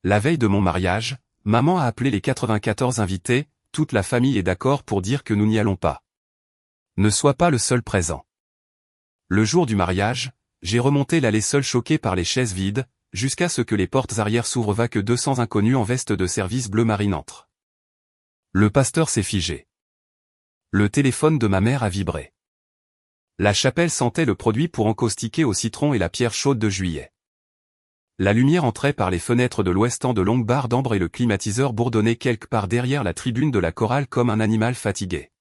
La veille de mon mariage, maman a appelé les 94 invités, toute la famille est d'accord pour dire que nous n'y allons pas. Ne sois pas le seul présent. Le jour du mariage, j'ai remonté l'allée seul choqué par les chaises vides, jusqu'à ce que les portes arrière s'ouvrent va que 200 inconnus en veste de service bleu marine entrent. Le pasteur s'est figé. Le téléphone de ma mère a vibré. La chapelle sentait le produit pour encaustiquer au citron et la pierre chaude de juillet. La lumière entrait par les fenêtres de l'ouest en de longues barres d'ambre et le climatiseur bourdonnait quelque part derrière la tribune de la chorale comme un animal fatigué.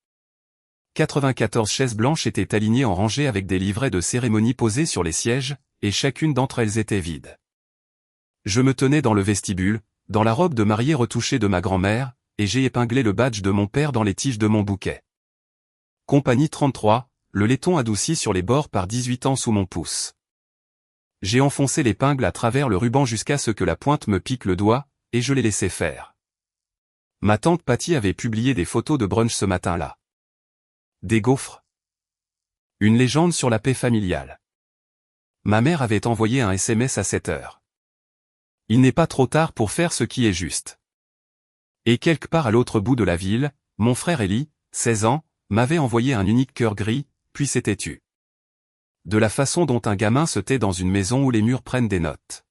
94 chaises blanches étaient alignées en rangée avec des livrets de cérémonie posés sur les sièges, et chacune d'entre elles était vide. Je me tenais dans le vestibule, dans la robe de mariée retouchée de ma grand-mère, et j'ai épinglé le badge de mon père dans les tiges de mon bouquet. Compagnie 33, le laiton adouci sur les bords par 18 ans sous mon pouce. J'ai enfoncé l'épingle à travers le ruban jusqu'à ce que la pointe me pique le doigt, et je l'ai laissé faire. Ma tante Patty avait publié des photos de brunch ce matin-là. Des gaufres. Une légende sur la paix familiale. Ma mère avait envoyé un SMS à 7 heures. Il n'est pas trop tard pour faire ce qui est juste. Et quelque part à l'autre bout de la ville, mon frère Élie, 16 ans, m'avait envoyé un unique cœur gris, puis s'était tu. De la façon dont un gamin se tait dans une maison où les murs prennent des notes.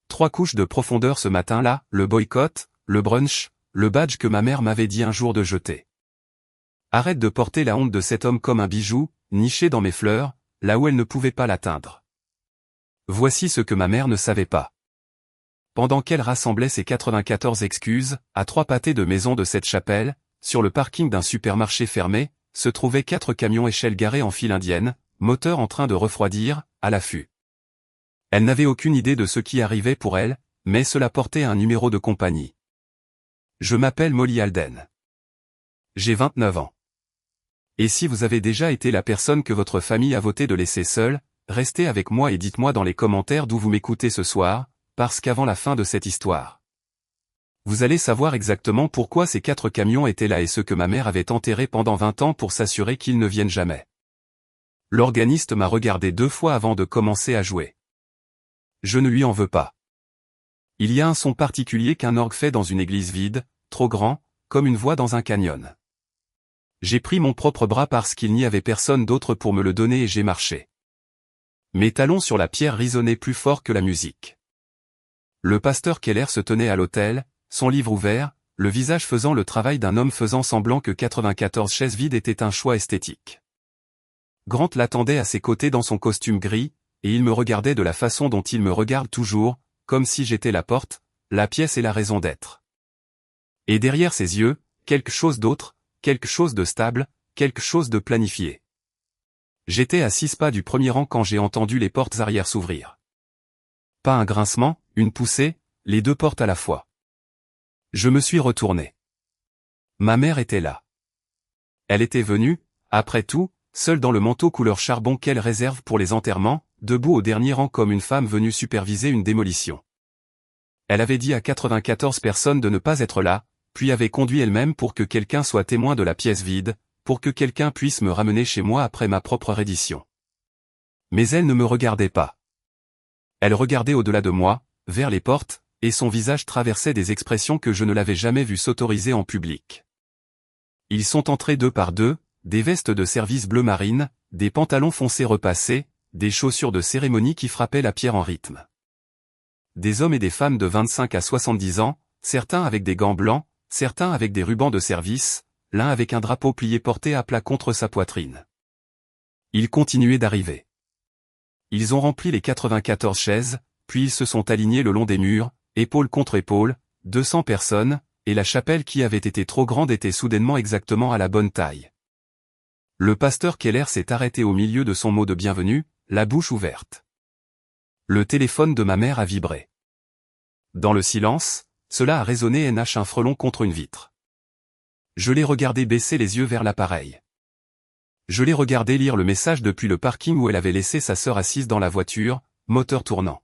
3 couches de profondeur ce matin-là, le boycott, le brunch, le badge que ma mère m'avait dit un jour de jeter. Arrête de porter la honte de cet homme comme un bijou, niché dans mes fleurs, là où elle ne pouvait pas l'atteindre. Voici ce que ma mère ne savait pas. Pendant qu'elle rassemblait ses 94 excuses, à 3 pâtés de maison de cette chapelle, sur le parking d'un supermarché fermé, se trouvaient 4 camions échelles garés en file indienne, moteur en train de refroidir, à l'affût. Elle n'avait aucune idée de ce qui arrivait pour elle, mais cela portait un numéro de compagnie. Je m'appelle Molly Alden. J'ai 29 ans. Et si vous avez déjà été la personne que votre famille a voté de laisser seule, restez avec moi et dites-moi dans les commentaires d'où vous m'écoutez ce soir, parce qu'avant la fin de cette histoire, vous allez savoir exactement pourquoi ces 4 camions étaient là et ce que ma mère avait enterré pendant 20 ans pour s'assurer qu'ils ne viennent jamais. L'organiste m'a regardé 2 fois avant de commencer à jouer. Je ne lui en veux pas. Il y a un son particulier qu'un orgue fait dans une église vide, trop grand, comme une voix dans un canyon. J'ai pris mon propre bras parce qu'il n'y avait personne d'autre pour me le donner et j'ai marché. Mes talons sur la pierre résonnaient plus fort que la musique. Le pasteur Keller se tenait à l'autel, son livre ouvert, le visage faisant le travail d'un homme faisant semblant que 94 chaises vides étaient un choix esthétique. Grant l'attendait à ses côtés dans son costume gris, et il me regardait de la façon dont il me regarde toujours, comme si j'étais la porte, la pièce et la raison d'être. Et derrière ses yeux, quelque chose d'autre, quelque chose de stable, quelque chose de planifié. J'étais à 6 pas du premier rang quand j'ai entendu les portes arrière s'ouvrir. Pas un grincement, une poussée, les 2 portes à la fois. Je me suis retourné. Ma mère était là. Elle était venue, après tout, seule dans le manteau couleur charbon qu'elle réserve pour les enterrements, debout au dernier rang comme une femme venue superviser une démolition. Elle avait dit à 94 personnes de ne pas être là, puis avait conduit elle-même pour que quelqu'un soit témoin de la pièce vide, pour que quelqu'un puisse me ramener chez moi après ma propre reddition. Mais elle ne me regardait pas. Elle regardait au-delà de moi, vers les portes, et son visage traversait des expressions que je ne l'avais jamais vu s'autoriser en public. Ils sont entrés 2 par 2, des vestes de service bleu marine, des pantalons foncés repassés, des chaussures de cérémonie qui frappaient la pierre en rythme. Des hommes et des femmes de 25 à 70 ans, certains avec des gants blancs, certains avec des rubans de service, l'un avec un drapeau plié porté à plat contre sa poitrine. Ils continuaient d'arriver. Ils ont rempli les 94 chaises, puis ils se sont alignés le long des murs, épaule contre épaule, 200 personnes, et la chapelle qui avait été trop grande était soudainement exactement à la bonne taille. Le pasteur Keller s'est arrêté au milieu de son mot de bienvenue, la bouche ouverte. Le téléphone de ma mère a vibré. Dans le silence, cela a résonné NH un frelon contre une vitre. Je l'ai regardé baisser les yeux vers l'appareil. Je l'ai regardé lire le message depuis le parking où elle avait laissé sa sœur assise dans la voiture, moteur tournant.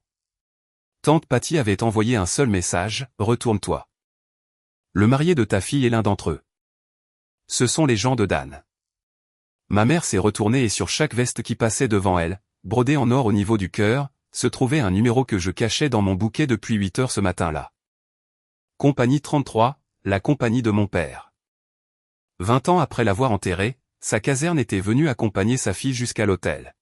Tante Patty avait envoyé un seul message, retourne-toi. Le marié de ta fille est l'un d'entre eux. Ce sont les gens de Dan. Ma mère s'est retournée et sur chaque veste qui passait devant elle, brodée en or au niveau du cœur, se trouvait un numéro que je cachais dans mon bouquet depuis 8 heures ce matin-là. Compagnie 33, la compagnie de mon père. 20 ans après l'avoir enterré, sa caserne était venue accompagner sa fille jusqu'à l'hôtel.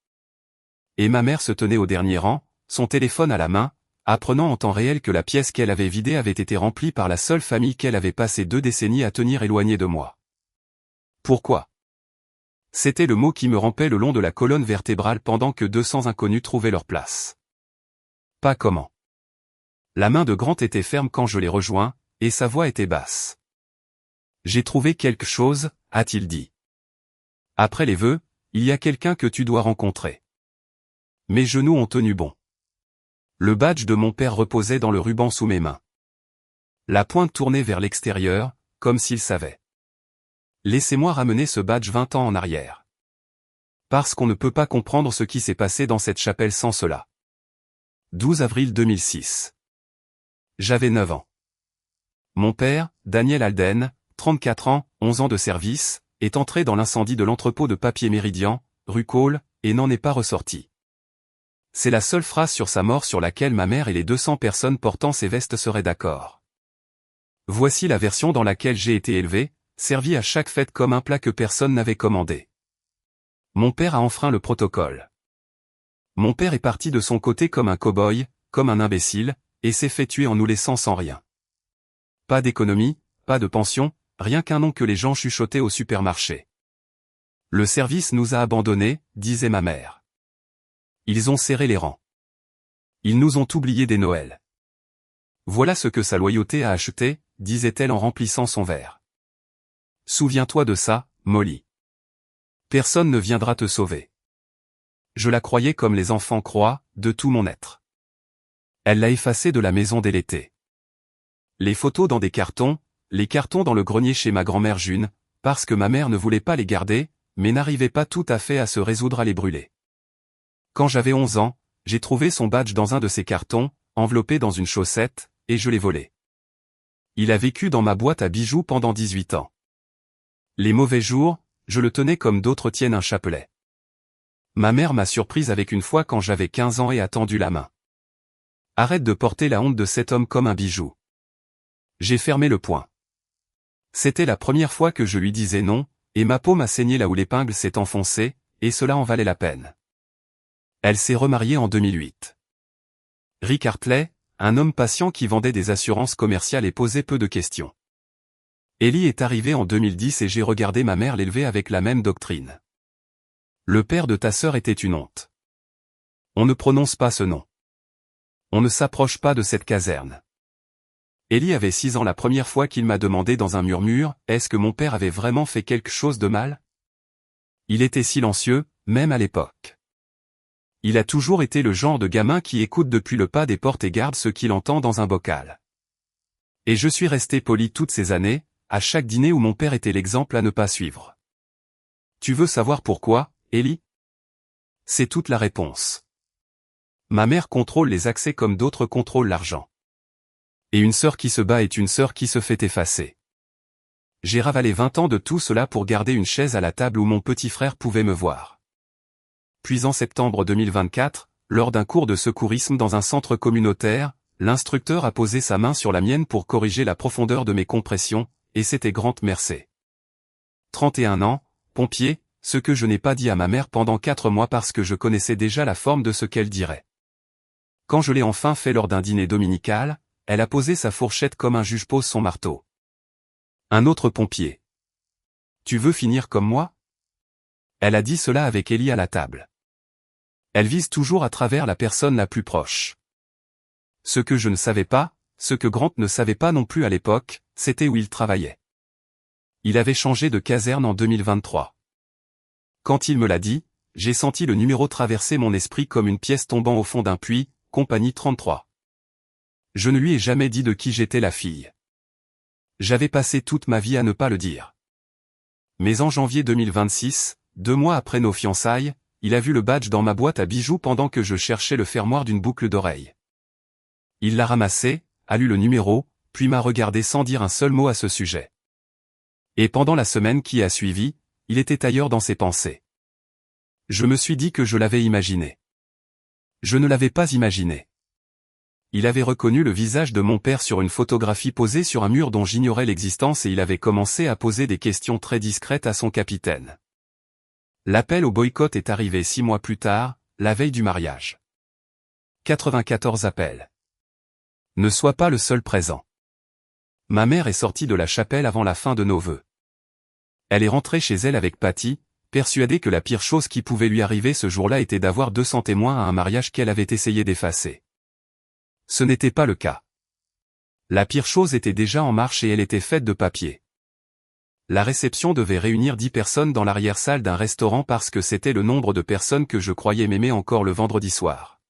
Et ma mère se tenait au dernier rang, son téléphone à la main, apprenant en temps réel que la pièce qu'elle avait vidée avait été remplie par la seule famille qu'elle avait passé 2 décennies à tenir éloignée de moi. Pourquoi? C'était le mot qui me rampait le long de la colonne vertébrale pendant que 200 inconnus trouvaient leur place. Pas comment. La main de Grant était ferme quand je l'ai rejoint, et sa voix était basse. J'ai trouvé quelque chose, a-t-il dit. Après les vœux, il y a quelqu'un que tu dois rencontrer. Mes genoux ont tenu bon. Le badge de mon père reposait dans le ruban sous mes mains. La pointe tournée vers l'extérieur, comme s'il savait. Laissez-moi ramener ce badge 20 ans en arrière. Parce qu'on ne peut pas comprendre ce qui s'est passé dans cette chapelle sans cela. 12 avril 2006. J'avais 9 ans. Mon père, Daniel Alden, 34 ans, 11 ans de service, est entré dans l'incendie de l'entrepôt de papier Méridian, rue Cole, et n'en est pas ressorti. C'est la seule phrase sur sa mort sur laquelle ma mère et les 200 personnes portant ces vestes seraient d'accord. Voici la version dans laquelle j'ai été élevé, servi à chaque fête comme un plat que personne n'avait commandé. Mon père a enfreint le protocole. Mon père est parti de son côté comme un cow-boy, comme un imbécile, et s'est fait tuer en nous laissant sans rien. Pas d'économie, pas de pension, rien qu'un nom que les gens chuchotaient au supermarché. Le service nous a abandonnés, disait ma mère. Ils ont serré les rangs. Ils nous ont oubliés des Noëls. Voilà ce que sa loyauté a acheté, disait-elle en remplissant son verre. Souviens-toi de ça, Molly. Personne ne viendra te sauver. Je la croyais comme les enfants croient, de tout mon être. Elle l'a effacée de la maison dès l'été. Les photos dans des cartons, les cartons dans le grenier chez ma grand-mère June, parce que ma mère ne voulait pas les garder, mais n'arrivait pas tout à fait à se résoudre à les brûler. Quand j'avais 11 ans, j'ai trouvé son badge dans un de ces cartons, enveloppé dans une chaussette, et je l'ai volé. Il a vécu dans ma boîte à bijoux pendant 18 ans. Les mauvais jours, je le tenais comme d'autres tiennent un chapelet. Ma mère m'a surprise avec une fois quand j'avais 15 ans et a tendu la main. Arrête de porter la honte de cet homme comme un bijou. J'ai fermé le poing. C'était la première fois que je lui disais non, et ma peau m'a saigné là où l'épingle s'est enfoncée, et cela en valait la peine. Elle s'est remariée en 2008. Rick Hartley, un homme patient qui vendait des assurances commerciales et posait peu de questions. Ellie est arrivée en 2010 et j'ai regardé ma mère l'élever avec la même doctrine. Le père de ta sœur était une honte. On ne prononce pas ce nom. On ne s'approche pas de cette caserne. Ellie avait 6 ans la première fois qu'il m'a demandé dans un murmure, est-ce que mon père avait vraiment fait quelque chose de mal? Il était silencieux, même à l'époque. Il a toujours été le genre de gamin qui écoute depuis le pas des portes et garde ce qu'il entend dans un bocal. Et je suis resté poli toutes ces années, à chaque dîner où mon père était l'exemple à ne pas suivre. Tu veux savoir pourquoi, Ellie? C'est toute la réponse. Ma mère contrôle les accès comme d'autres contrôlent l'argent. Et une sœur qui se bat est une sœur qui se fait effacer. J'ai ravalé 20 ans de tout cela pour garder une chaise à la table où mon petit frère pouvait me voir. Puis en septembre 2024, lors d'un cours de secourisme dans un centre communautaire, l'instructeur a posé sa main sur la mienne pour corriger la profondeur de mes compressions, et c'était Grant Mercer. 31 ans, pompier, ce que je n'ai pas dit à ma mère pendant 4 mois parce que je connaissais déjà la forme de ce qu'elle dirait. Quand je l'ai enfin fait lors d'un dîner dominical, elle a posé sa fourchette comme un juge pose son marteau. Un autre pompier. Tu veux finir comme moi? Elle a dit cela avec Ellie à la table. Elle vise toujours à travers la personne la plus proche. Ce que je ne savais pas, ce que Grant ne savait pas non plus à l'époque, c'était où il travaillait. Il avait changé de caserne en 2023. Quand il me l'a dit, j'ai senti le numéro traverser mon esprit comme une pièce tombant au fond d'un puits, compagnie 33. Je ne lui ai jamais dit de qui j'étais la fille. J'avais passé toute ma vie à ne pas le dire. Mais en janvier 2026, 2 mois après nos fiançailles, il a vu le badge dans ma boîte à bijoux pendant que je cherchais le fermoir d'une boucle d'oreille. Il l'a ramassé, a lu le numéro, puis m'a regardé sans dire un seul mot à ce sujet. Et pendant la semaine qui a suivi, il était ailleurs dans ses pensées. Je me suis dit que je l'avais imaginé. Je ne l'avais pas imaginé. Il avait reconnu le visage de mon père sur une photographie posée sur un mur dont j'ignorais l'existence et il avait commencé à poser des questions très discrètes à son capitaine. L'appel au boycott est arrivé 6 mois plus tard, la veille du mariage. 94 appels. Ne sois pas le seul présent. Ma mère est sortie de la chapelle avant la fin de nos vœux. Elle est rentrée chez elle avec Patty, persuadée que la pire chose qui pouvait lui arriver ce jour-là était d'avoir 200 témoins à un mariage qu'elle avait essayé d'effacer. Ce n'était pas le cas. La pire chose était déjà en marche et elle était faite de papier. La réception devait réunir 10 personnes dans l'arrière-salle d'un restaurant parce que c'était le nombre de personnes que je croyais m'aimer encore le vendredi soir.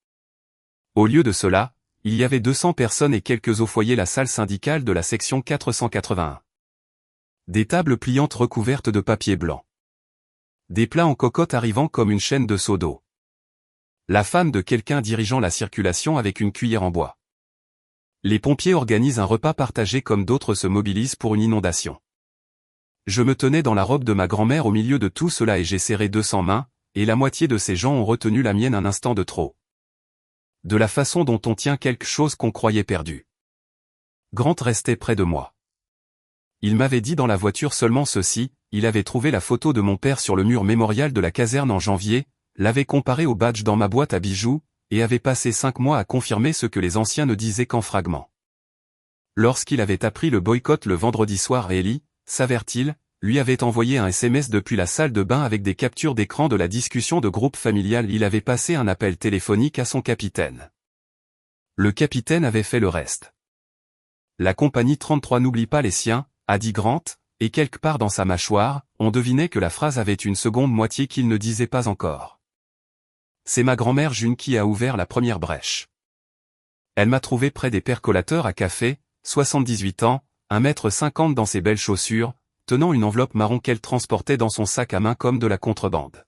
Au lieu de cela, il y avait 200 personnes et quelques au foyer, la salle syndicale de la section 481. Des tables pliantes recouvertes de papier blanc. Des plats en cocotte arrivant comme une chaîne de seaux d'eau. La femme de quelqu'un dirigeant la circulation avec une cuillère en bois. Les pompiers organisent un repas partagé comme d'autres se mobilisent pour une inondation. Je me tenais dans la robe de ma grand-mère au milieu de tout cela et j'ai serré 200 mains, et la moitié de ces gens ont retenu la mienne un instant de trop. De la façon dont on tient quelque chose qu'on croyait perdu. Grant restait près de moi. Il m'avait dit dans la voiture seulement ceci, il avait trouvé la photo de mon père sur le mur mémorial de la caserne en janvier, l'avait comparé au badge dans ma boîte à bijoux, et avait passé 5 mois à confirmer ce que les anciens ne disaient qu'en fragments. Lorsqu'il avait appris le boycott le vendredi soir, Ellie, s'avère-t-il, lui avait envoyé un SMS depuis la salle de bain avec des captures d'écran de la discussion de groupe familial. Il avait passé un appel téléphonique à son capitaine. Le capitaine avait fait le reste. La compagnie 33 n'oublie pas les siens, a dit Grant, et quelque part dans sa mâchoire, on devinait que la phrase avait une seconde moitié qu'il ne disait pas encore. C'est ma grand-mère June qui a ouvert la première brèche. Elle m'a trouvé près des percolateurs à café, 78 ans, 1,50 m dans ses belles chaussures, tenant une enveloppe marron qu'elle transportait dans son sac à main comme de la contrebande.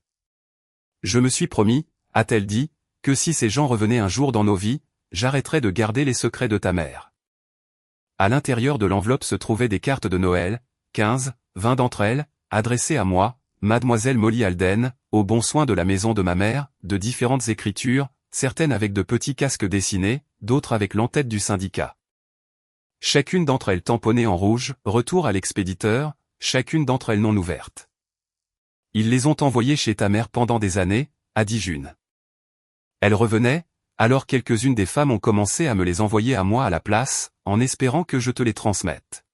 Je me suis promis, a-t-elle dit, que si ces gens revenaient un jour dans nos vies, j'arrêterais de garder les secrets de ta mère. À l'intérieur de l'enveloppe se trouvaient des cartes de Noël, 15, 20 d'entre elles, adressées à moi, Mademoiselle Molly Alden, au bon soin de la maison de ma mère, de différentes écritures, certaines avec de petits casques dessinés, d'autres avec l'entête du syndicat. Chacune d'entre elles tamponnée en rouge, retour à l'expéditeur, chacune d'entre elles non ouverte. Ils les ont envoyées chez ta mère pendant des années, a dit June. Elles revenaient, alors quelques-unes des femmes ont commencé à me les envoyer à moi à la place, en espérant que je te les transmette.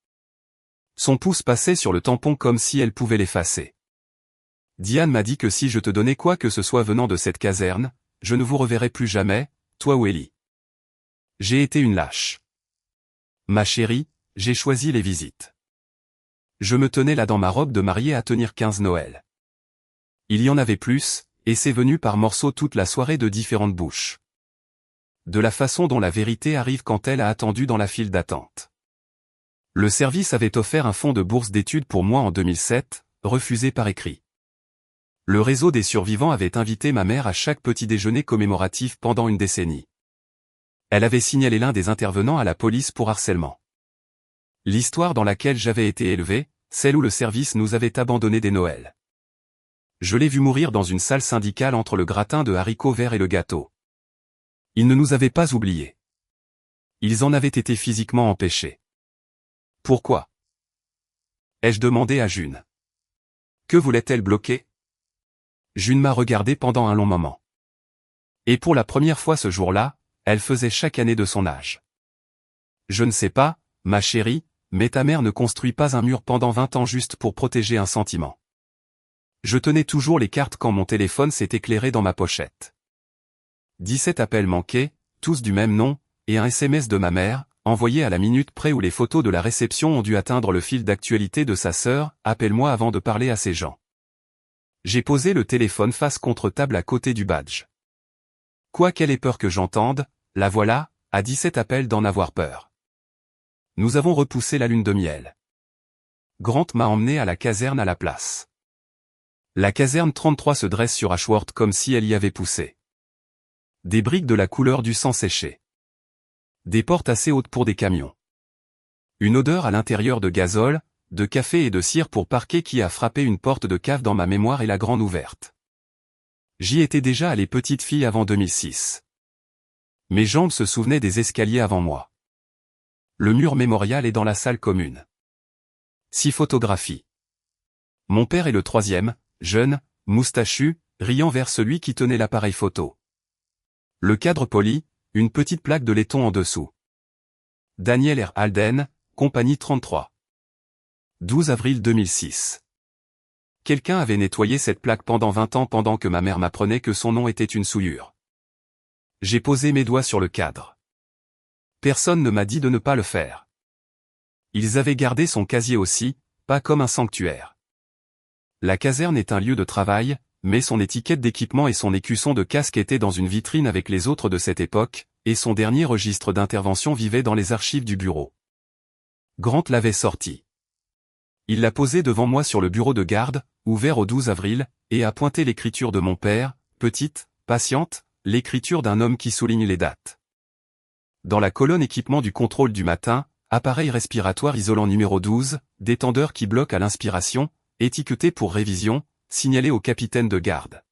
Son pouce passait sur le tampon comme si elle pouvait l'effacer. Diane m'a dit que si je te donnais quoi que ce soit venant de cette caserne, je ne vous reverrai plus jamais, toi ou Ellie. J'ai été une lâche. Ma chérie, j'ai choisi les visites. Je me tenais là dans ma robe de mariée à tenir 15 Noël. Il y en avait plus, et c'est venu par morceaux toute la soirée de différentes bouches. De la façon dont la vérité arrive quand elle a attendu dans la file d'attente. Le service avait offert un fonds de bourse d'études pour moi en 2007, refusé par écrit. Le réseau des survivants avait invité ma mère à chaque petit déjeuner commémoratif pendant une décennie. Elle avait signalé l'un des intervenants à la police pour harcèlement. L'histoire dans laquelle j'avais été élevé, celle où le service nous avait abandonnés dès Noël. Je l'ai vu mourir dans une salle syndicale entre le gratin de haricots verts et le gâteau. Ils ne nous avaient pas oubliés. Ils en avaient été physiquement empêchés. Pourquoi? Ai-je demandé à June. Que voulait-elle bloquer? June m'a regardé pendant un long moment. Et pour la première fois ce jour-là, elle faisait chaque année de son âge. Je ne sais pas, ma chérie, mais ta mère ne construit pas un mur pendant 20 ans juste pour protéger un sentiment. Je tenais toujours les cartes quand mon téléphone s'est éclairé dans ma pochette. 17 appels manqués, tous du même nom, et un SMS de ma mère, envoyé à la minute près où les photos de la réception ont dû atteindre le fil d'actualité de sa sœur, appelle-moi avant de parler à ces gens. J'ai posé le téléphone face contre table à côté du badge. Quoi qu'elle ait peur que j'entende, la voilà, à 17 appels d'en avoir peur. Nous avons repoussé la lune de miel. Grant m'a emmené à la caserne à la place. La caserne 33 se dresse sur Ashworth comme si elle y avait poussé. Des briques de la couleur du sang séché. Des portes assez hautes pour des camions. Une odeur à l'intérieur de gazole, de café et de cire pour parquet qui a frappé une porte de cave dans ma mémoire et la grande ouverte. J'y étais déjà allée petite fille avant 2006. Mes jambes se souvenaient des escaliers avant moi. Le mur mémorial est dans la salle commune. 6 photographies. Mon père est le troisième, jeune, moustachu, riant vers celui qui tenait l'appareil photo. Le cadre poli, une petite plaque de laiton en dessous. Daniel R. Alden, compagnie 33. 12 avril 2006. Quelqu'un avait nettoyé cette plaque pendant 20 ans pendant que ma mère m'apprenait que son nom était une souillure. J'ai posé mes doigts sur le cadre. Personne ne m'a dit de ne pas le faire. Ils avaient gardé son casier aussi, pas comme un sanctuaire. La caserne est un lieu de travail, mais son étiquette d'équipement et son écusson de casque étaient dans une vitrine avec les autres de cette époque, et son dernier registre d'intervention vivait dans les archives du bureau. Grant l'avait sorti. Il l'a posé devant moi sur le bureau de garde, ouvert au 12 avril, et a pointé l'écriture de mon père, petite, patiente, l'écriture d'un homme qui souligne les dates. Dans la colonne équipement du contrôle du matin, appareil respiratoire isolant numéro 12, détendeur qui bloque à l'inspiration, étiqueté pour révision, signalé au capitaine de garde.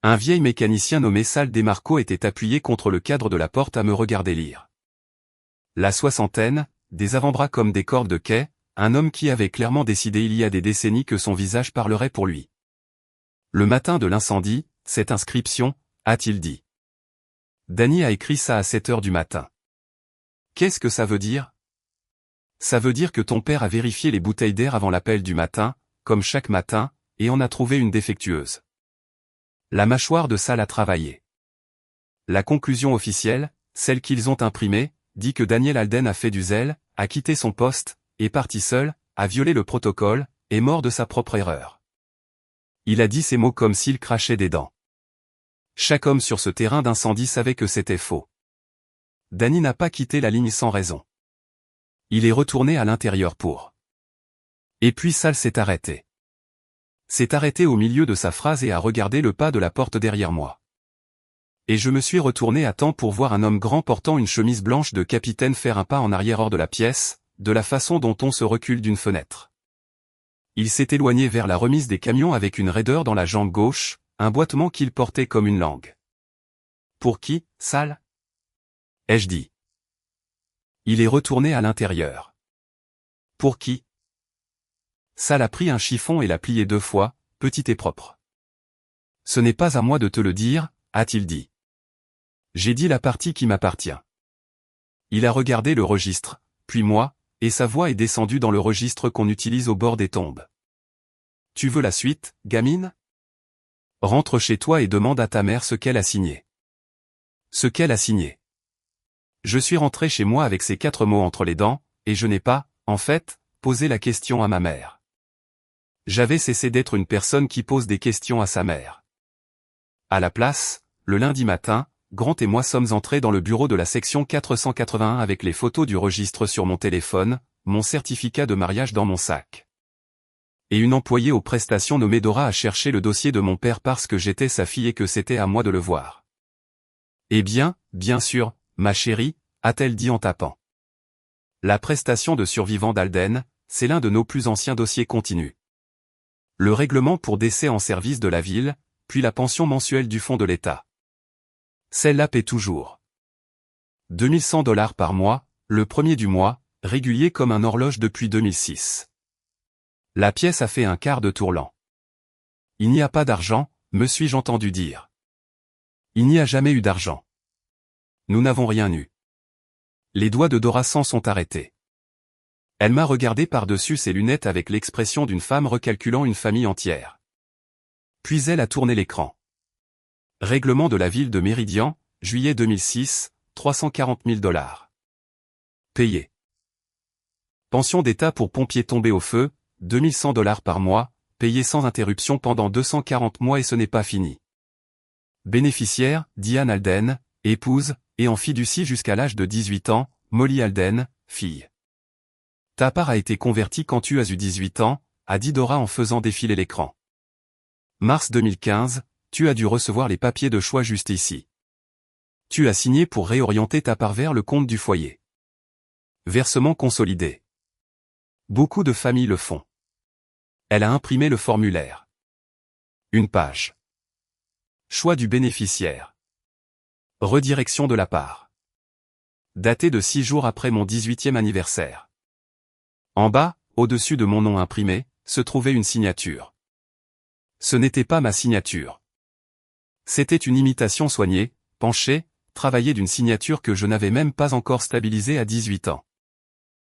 Un vieil mécanicien nommé Sal Demarco était appuyé contre le cadre de la porte à me regarder lire. La soixantaine, des avant-bras comme des cordes de quai, un homme qui avait clairement décidé il y a des décennies que son visage parlerait pour lui. Le matin de l'incendie, cette inscription, a-t-il dit. Danny a écrit ça à 7 heures du matin. Qu'est-ce que ça veut dire? Ça veut dire que ton père a vérifié les bouteilles d'air avant l'appel du matin, comme chaque matin, et en a trouvé une défectueuse. La mâchoire de Sal a travaillé. La conclusion officielle, celle qu'ils ont imprimée, dit que Daniel Alden a fait du zèle, a quitté son poste, est parti seul, a violé le protocole, est mort de sa propre erreur. Il a dit ces mots comme s'il crachait des dents. Chaque homme sur ce terrain d'incendie savait que c'était faux. Danny n'a pas quitté la ligne sans raison. Il est retourné à l'intérieur pour. Et puis Sal s'est arrêté. S'est arrêté au milieu de sa phrase et a regardé le pas de la porte derrière moi. Et je me suis retourné à temps pour voir un homme grand portant une chemise blanche de capitaine faire un pas en arrière hors de la pièce, de la façon dont on se recule d'une fenêtre. Il s'est éloigné vers la remise des camions avec une raideur dans la jambe gauche, un boitement qu'il portait comme une langue. Pour qui, Sal? Ai-je dit. Il est retourné à l'intérieur. Pour qui? Sal a pris un chiffon et l'a plié 2 fois, petit et propre. Ce n'est pas à moi de te le dire, a-t-il dit. J'ai dit la partie qui m'appartient. Il a regardé le registre, puis moi, et sa voix est descendue dans le registre qu'on utilise au bord des tombes. Tu veux la suite, gamine? Rentre chez toi et demande à ta mère ce qu'elle a signé. Ce qu'elle a signé. Je suis rentré chez moi avec ces 4 mots entre les dents, et je n'ai pas, en fait, posé la question à ma mère. J'avais cessé d'être une personne qui pose des questions à sa mère. À la place, le lundi matin, Grant et moi sommes entrés dans le bureau de la section 481 avec les photos du registre sur mon téléphone, mon certificat de mariage dans mon sac. Et une employée aux prestations nommée Dora a cherché le dossier de mon père parce que j'étais sa fille et que c'était à moi de le voir. Eh bien sûr, ma chérie, a-t-elle dit en tapant. La prestation de survivant d'Alden, c'est l'un de nos plus anciens dossiers continus. Le règlement pour décès en service de la ville, puis la pension mensuelle du fonds de l'État. Celle-là paie toujours. 2100 $ par mois, le premier du mois, régulier comme un horloge depuis 2006. La pièce a fait un quart de tour lent. Il n'y a pas d'argent, me suis-je entendu dire. Il n'y a jamais eu d'argent. Nous n'avons rien eu. Les doigts de Dora s'en sont arrêtés. Elle m'a regardé par-dessus ses lunettes avec l'expression d'une femme recalculant une famille entière. Puis elle a tourné l'écran. Règlement de la ville de Méridian, juillet 2006, 340 000 $. Payé. Pension d'État pour pompiers tombés au feu, 2100 $ par mois, payé sans interruption pendant 240 mois et ce n'est pas fini. Bénéficiaire, Diane Alden, épouse, et en fiducie jusqu'à l'âge de 18 ans, Molly Alden, fille. Ta part a été convertie quand tu as eu 18 ans, a dit Dora en faisant défiler l'écran. Mars 2015, tu as dû recevoir les papiers de choix juste ici. Tu as signé pour réorienter ta part vers le compte du foyer. Versement consolidé. Beaucoup de familles le font. Elle a imprimé le formulaire. Une page. Choix du bénéficiaire. Redirection de la part. Daté de 6 jours après mon 18e anniversaire. En bas, au-dessus de mon nom imprimé, se trouvait une signature. Ce n'était pas ma signature. C'était une imitation soignée, penchée, travaillée d'une signature que je n'avais même pas encore stabilisée à 18 ans.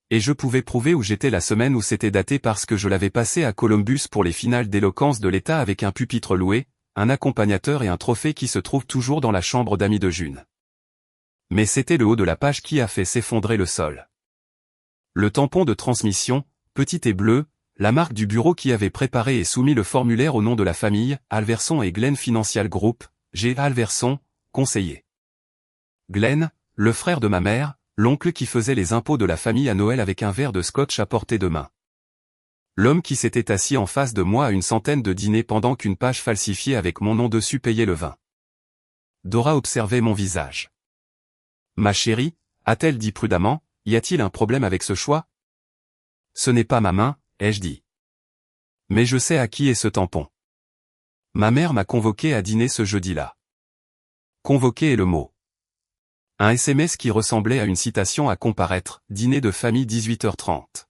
Et je pouvais prouver où j'étais la semaine où c'était daté parce que je l'avais passé à Columbus pour les finales d'éloquence de l'État avec un pupitre loué, un accompagnateur et un trophée qui se trouve toujours dans la chambre d'amis de June. Mais c'était le haut de la page qui a fait s'effondrer le sol. Le tampon de transmission, petit et bleu, la marque du bureau qui avait préparé et soumis le formulaire au nom de la famille, Alverson et Glenn Financial Group, G. Alverson, conseiller. Glenn, le frère de ma mère, l'oncle qui faisait les impôts de la famille à Noël avec un verre de scotch à portée de main. L'homme qui s'était assis en face de moi à une centaine de dîners pendant qu'une page falsifiée avec mon nom dessus payait le vin. Dora observait mon visage. Ma chérie, a-t-elle dit prudemment, y a-t-il un problème avec ce choix? Ce n'est pas ma main, ai-je dit. Mais je sais à qui est ce tampon. Ma mère m'a convoqué à dîner ce jeudi-là. Convoqué est le mot. Un SMS qui ressemblait à une citation à comparaître, dîner de famille 18h30.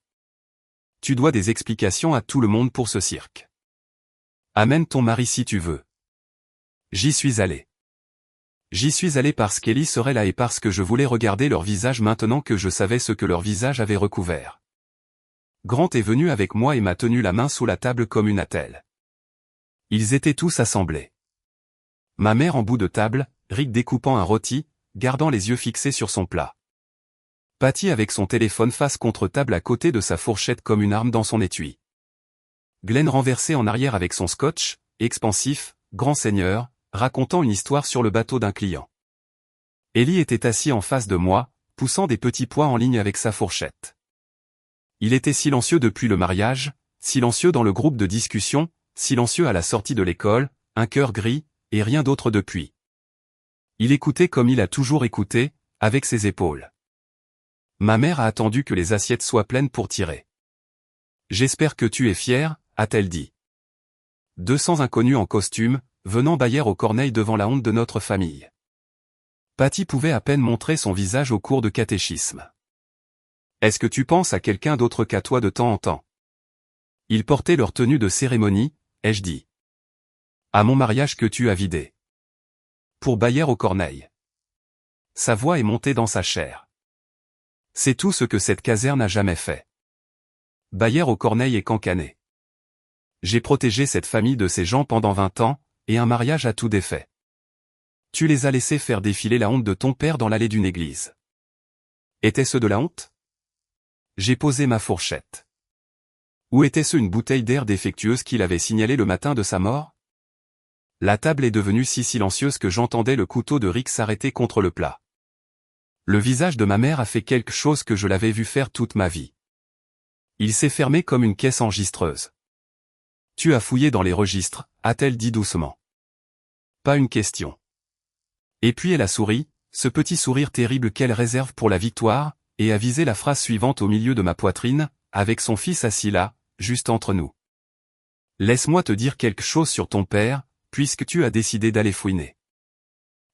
Tu dois des explications à tout le monde pour ce cirque. Amène ton mari si tu veux. J'y suis allé. J'y suis allé parce qu'Ellie serait là et parce que je voulais regarder leur visage maintenant que je savais ce que leur visage avait recouvert. Grant est venu avec moi et m'a tenu la main sous la table comme une attelle. Ils étaient tous assemblés. Ma mère en bout de table, Rick découpant un rôti, gardant les yeux fixés sur son plat. Patty avec son téléphone face contre table à côté de sa fourchette comme une arme dans son étui. Glenn renversé en arrière avec son scotch, expansif, grand seigneur, racontant une histoire sur le bateau d'un client. Ellie était assis en face de moi, poussant des petits pois en ligne avec sa fourchette. Il était silencieux depuis le mariage, silencieux dans le groupe de discussion, silencieux à la sortie de l'école, un cœur gris, et rien d'autre depuis. Il écoutait comme il a toujours écouté, avec ses épaules. Ma mère a attendu que les assiettes soient pleines pour tirer. J'espère que tu es fier, a-t-elle dit. 200 inconnus en costume, venant bâiller aux corneilles devant la honte de notre famille. Patty pouvait à peine montrer son visage au cours de catéchisme. Est-ce que tu penses à quelqu'un d'autre qu'à toi de temps en temps? Ils portaient leur tenue de cérémonie, ai-je dit. À mon mariage que tu as vidé. Pour bâiller aux corneilles. Sa voix est montée dans sa chair. C'est tout ce que cette caserne a jamais fait. Bayer aux corneilles et cancaner. J'ai protégé cette famille de ces gens pendant 20 ans, et un mariage a tout défait. Tu les as laissés faire défiler la honte de ton père dans l'allée d'une église. Était-ce de la honte? J'ai posé ma fourchette. Ou était-ce une bouteille d'air défectueuse qu'il avait signalée le matin de sa mort? La table est devenue si silencieuse que j'entendais le couteau de Rick s'arrêter contre le plat. Le visage de ma mère a fait quelque chose que je l'avais vu faire toute ma vie. Il s'est fermé comme une caisse enregistreuse. Tu as fouillé dans les registres, a-t-elle dit doucement. Pas une question. Et puis elle a souri, ce petit sourire terrible qu'elle réserve pour la victoire, et a visé la phrase suivante au milieu de ma poitrine, avec son fils assis là, juste entre nous. Laisse-moi te dire quelque chose sur ton père, puisque tu as décidé d'aller fouiner.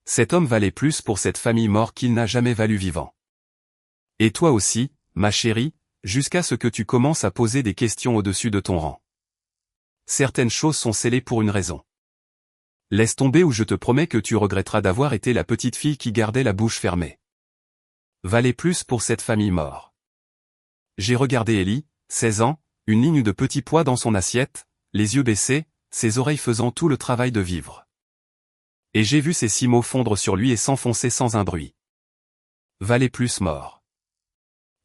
Cet homme valait plus pour cette famille morte qu'il n'a jamais valu vivant. Et toi aussi, ma chérie, jusqu'à ce que tu commences à poser des questions au-dessus de ton rang. Certaines choses sont scellées pour une raison. Laisse tomber ou je te promets que tu regretteras d'avoir été la petite fille qui gardait la bouche fermée. Valait plus pour cette famille morte. J'ai regardé Ellie, 16 ans, une ligne de petits pois dans son assiette, les yeux baissés, ses oreilles faisant tout le travail de vivre. Et j'ai vu ces 6 mots fondre sur lui et s'enfoncer sans un bruit. Valait plus mort.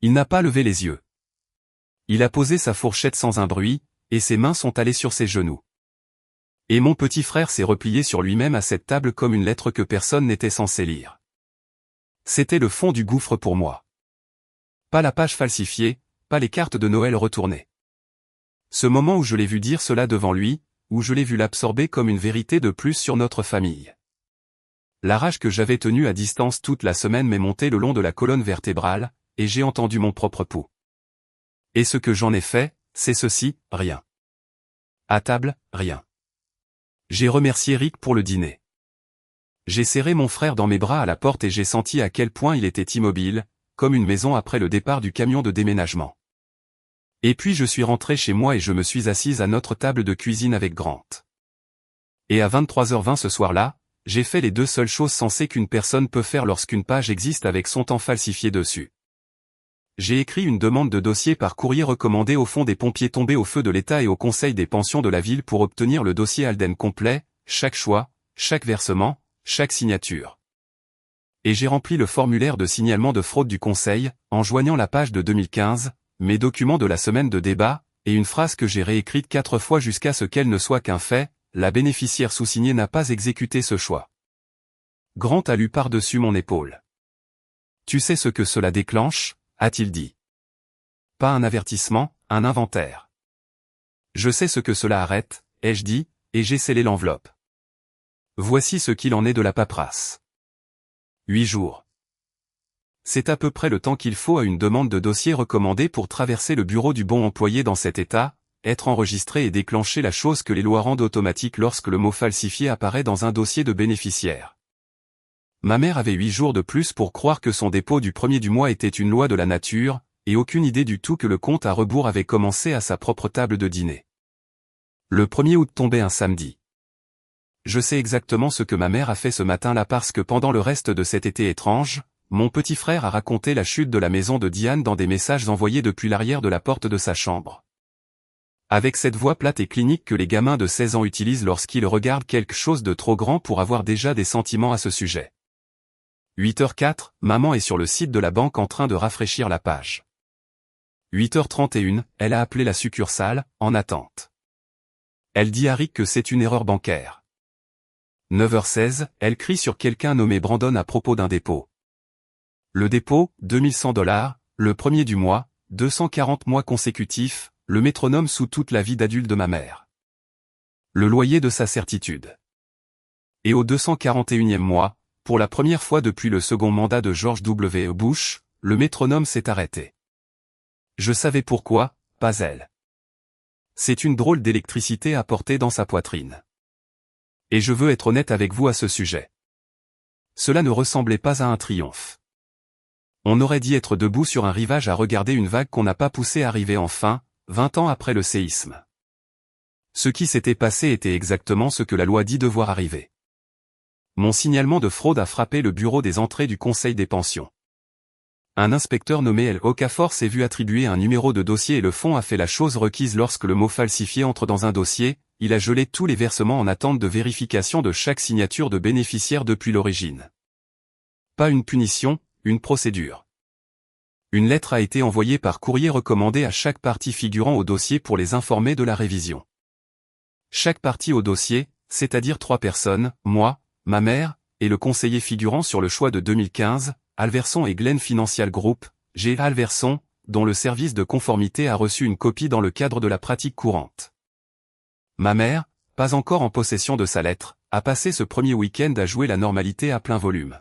Il n'a pas levé les yeux. Il a posé sa fourchette sans un bruit, et ses mains sont allées sur ses genoux. Et mon petit frère s'est replié sur lui-même à cette table comme une lettre que personne n'était censé lire. C'était le fond du gouffre pour moi. Pas la page falsifiée, pas les cartes de Noël retournées. Ce moment où je l'ai vu dire cela devant lui, où je l'ai vu l'absorber comme une vérité de plus sur notre famille. La rage que j'avais tenue à distance toute la semaine m'est montée le long de la colonne vertébrale, et j'ai entendu mon propre pouls. Et ce que j'en ai fait, c'est ceci, rien. À table, rien. J'ai remercié Rick pour le dîner. J'ai serré mon frère dans mes bras à la porte et j'ai senti à quel point il était immobile, comme une maison après le départ du camion de déménagement. Et puis je suis rentré chez moi et je me suis assise à notre table de cuisine avec Grant. Et à 23h20 ce soir-là, j'ai fait les 2 seules choses sensées qu'une personne peut faire lorsqu'une page existe avec son temps falsifié dessus. J'ai écrit une demande de dossier par courrier recommandé au Fonds des pompiers tombés au feu de l'État et au Conseil des pensions de la ville pour obtenir le dossier Alden complet, chaque choix, chaque versement, chaque signature. Et j'ai rempli le formulaire de signalement de fraude du Conseil, en joignant la page de 2015, mes documents de la semaine de débat, et une phrase que j'ai réécrite 4 fois jusqu'à ce qu'elle ne soit qu'un fait: la bénéficiaire sous-signée n'a pas exécuté ce choix. Grant a lu par-dessus mon épaule. Tu sais ce que cela déclenche, a-t-il dit. Pas un avertissement, un inventaire. Je sais ce que cela arrête, ai-je dit, et j'ai scellé l'enveloppe. Voici ce qu'il en est de la paperasse. 8 jours. C'est à peu près le temps qu'il faut à une demande de dossier recommandée pour traverser le bureau du bon employé dans cet état, être enregistré et déclencher la chose que les lois rendent automatique lorsque le mot falsifié apparaît dans un dossier de bénéficiaire. Ma mère avait 8 jours de plus pour croire que son dépôt du premier du mois était une loi de la nature, et aucune idée du tout que le compte à rebours avait commencé à sa propre table de dîner. Le 1er août tombait un samedi. Je sais exactement ce que ma mère a fait ce matin-là parce que pendant le reste de cet été étrange, mon petit frère a raconté la chute de la maison de Diane dans des messages envoyés depuis l'arrière de la porte de sa chambre. Avec cette voix plate et clinique que les gamins de 16 ans utilisent lorsqu'ils regardent quelque chose de trop grand pour avoir déjà des sentiments à ce sujet. 8h04, maman est sur le site de la banque en train de rafraîchir la page. 8h31, elle a appelé la succursale, en attente. Elle dit à Rick que c'est une erreur bancaire. 9h16, elle crie sur quelqu'un nommé Brandon à propos d'un dépôt. Le dépôt, $2100, le premier du mois, 240 mois consécutifs, le métronome sous toute la vie d'adulte de ma mère. Le loyer de sa certitude. Et au 241e mois, pour la première fois depuis le second mandat de George W. Bush, le métronome s'est arrêté. Je savais pourquoi, pas elle. C'est une drôle d'électricité apportée dans sa poitrine. Et je veux être honnête avec vous à ce sujet. Cela ne ressemblait pas à un triomphe. On aurait dit être debout sur un rivage à regarder une vague qu'on n'a pas poussée arriver enfin, 20 ans après le séisme. Ce qui s'était passé était exactement ce que la loi dit devoir arriver. Mon signalement de fraude a frappé le bureau des entrées du Conseil des pensions. Un inspecteur nommé El Okafor s'est vu attribuer un numéro de dossier et le fonds a fait la chose requise lorsque le mot falsifié entre dans un dossier, il a gelé tous les versements en attente de vérification de chaque signature de bénéficiaire depuis l'origine. Pas une punition, une procédure. Une lettre a été envoyée par courrier recommandé à chaque partie figurant au dossier pour les informer de la révision. Chaque partie au dossier, c'est-à-dire 3 personnes, moi, ma mère, et le conseiller figurant sur le choix de 2015, Alverson et Glen Financial Group, G. Alverson, dont le service de conformité a reçu une copie dans le cadre de la pratique courante. Ma mère, pas encore en possession de sa lettre, a passé ce premier week-end à jouer la normalité à plein volume.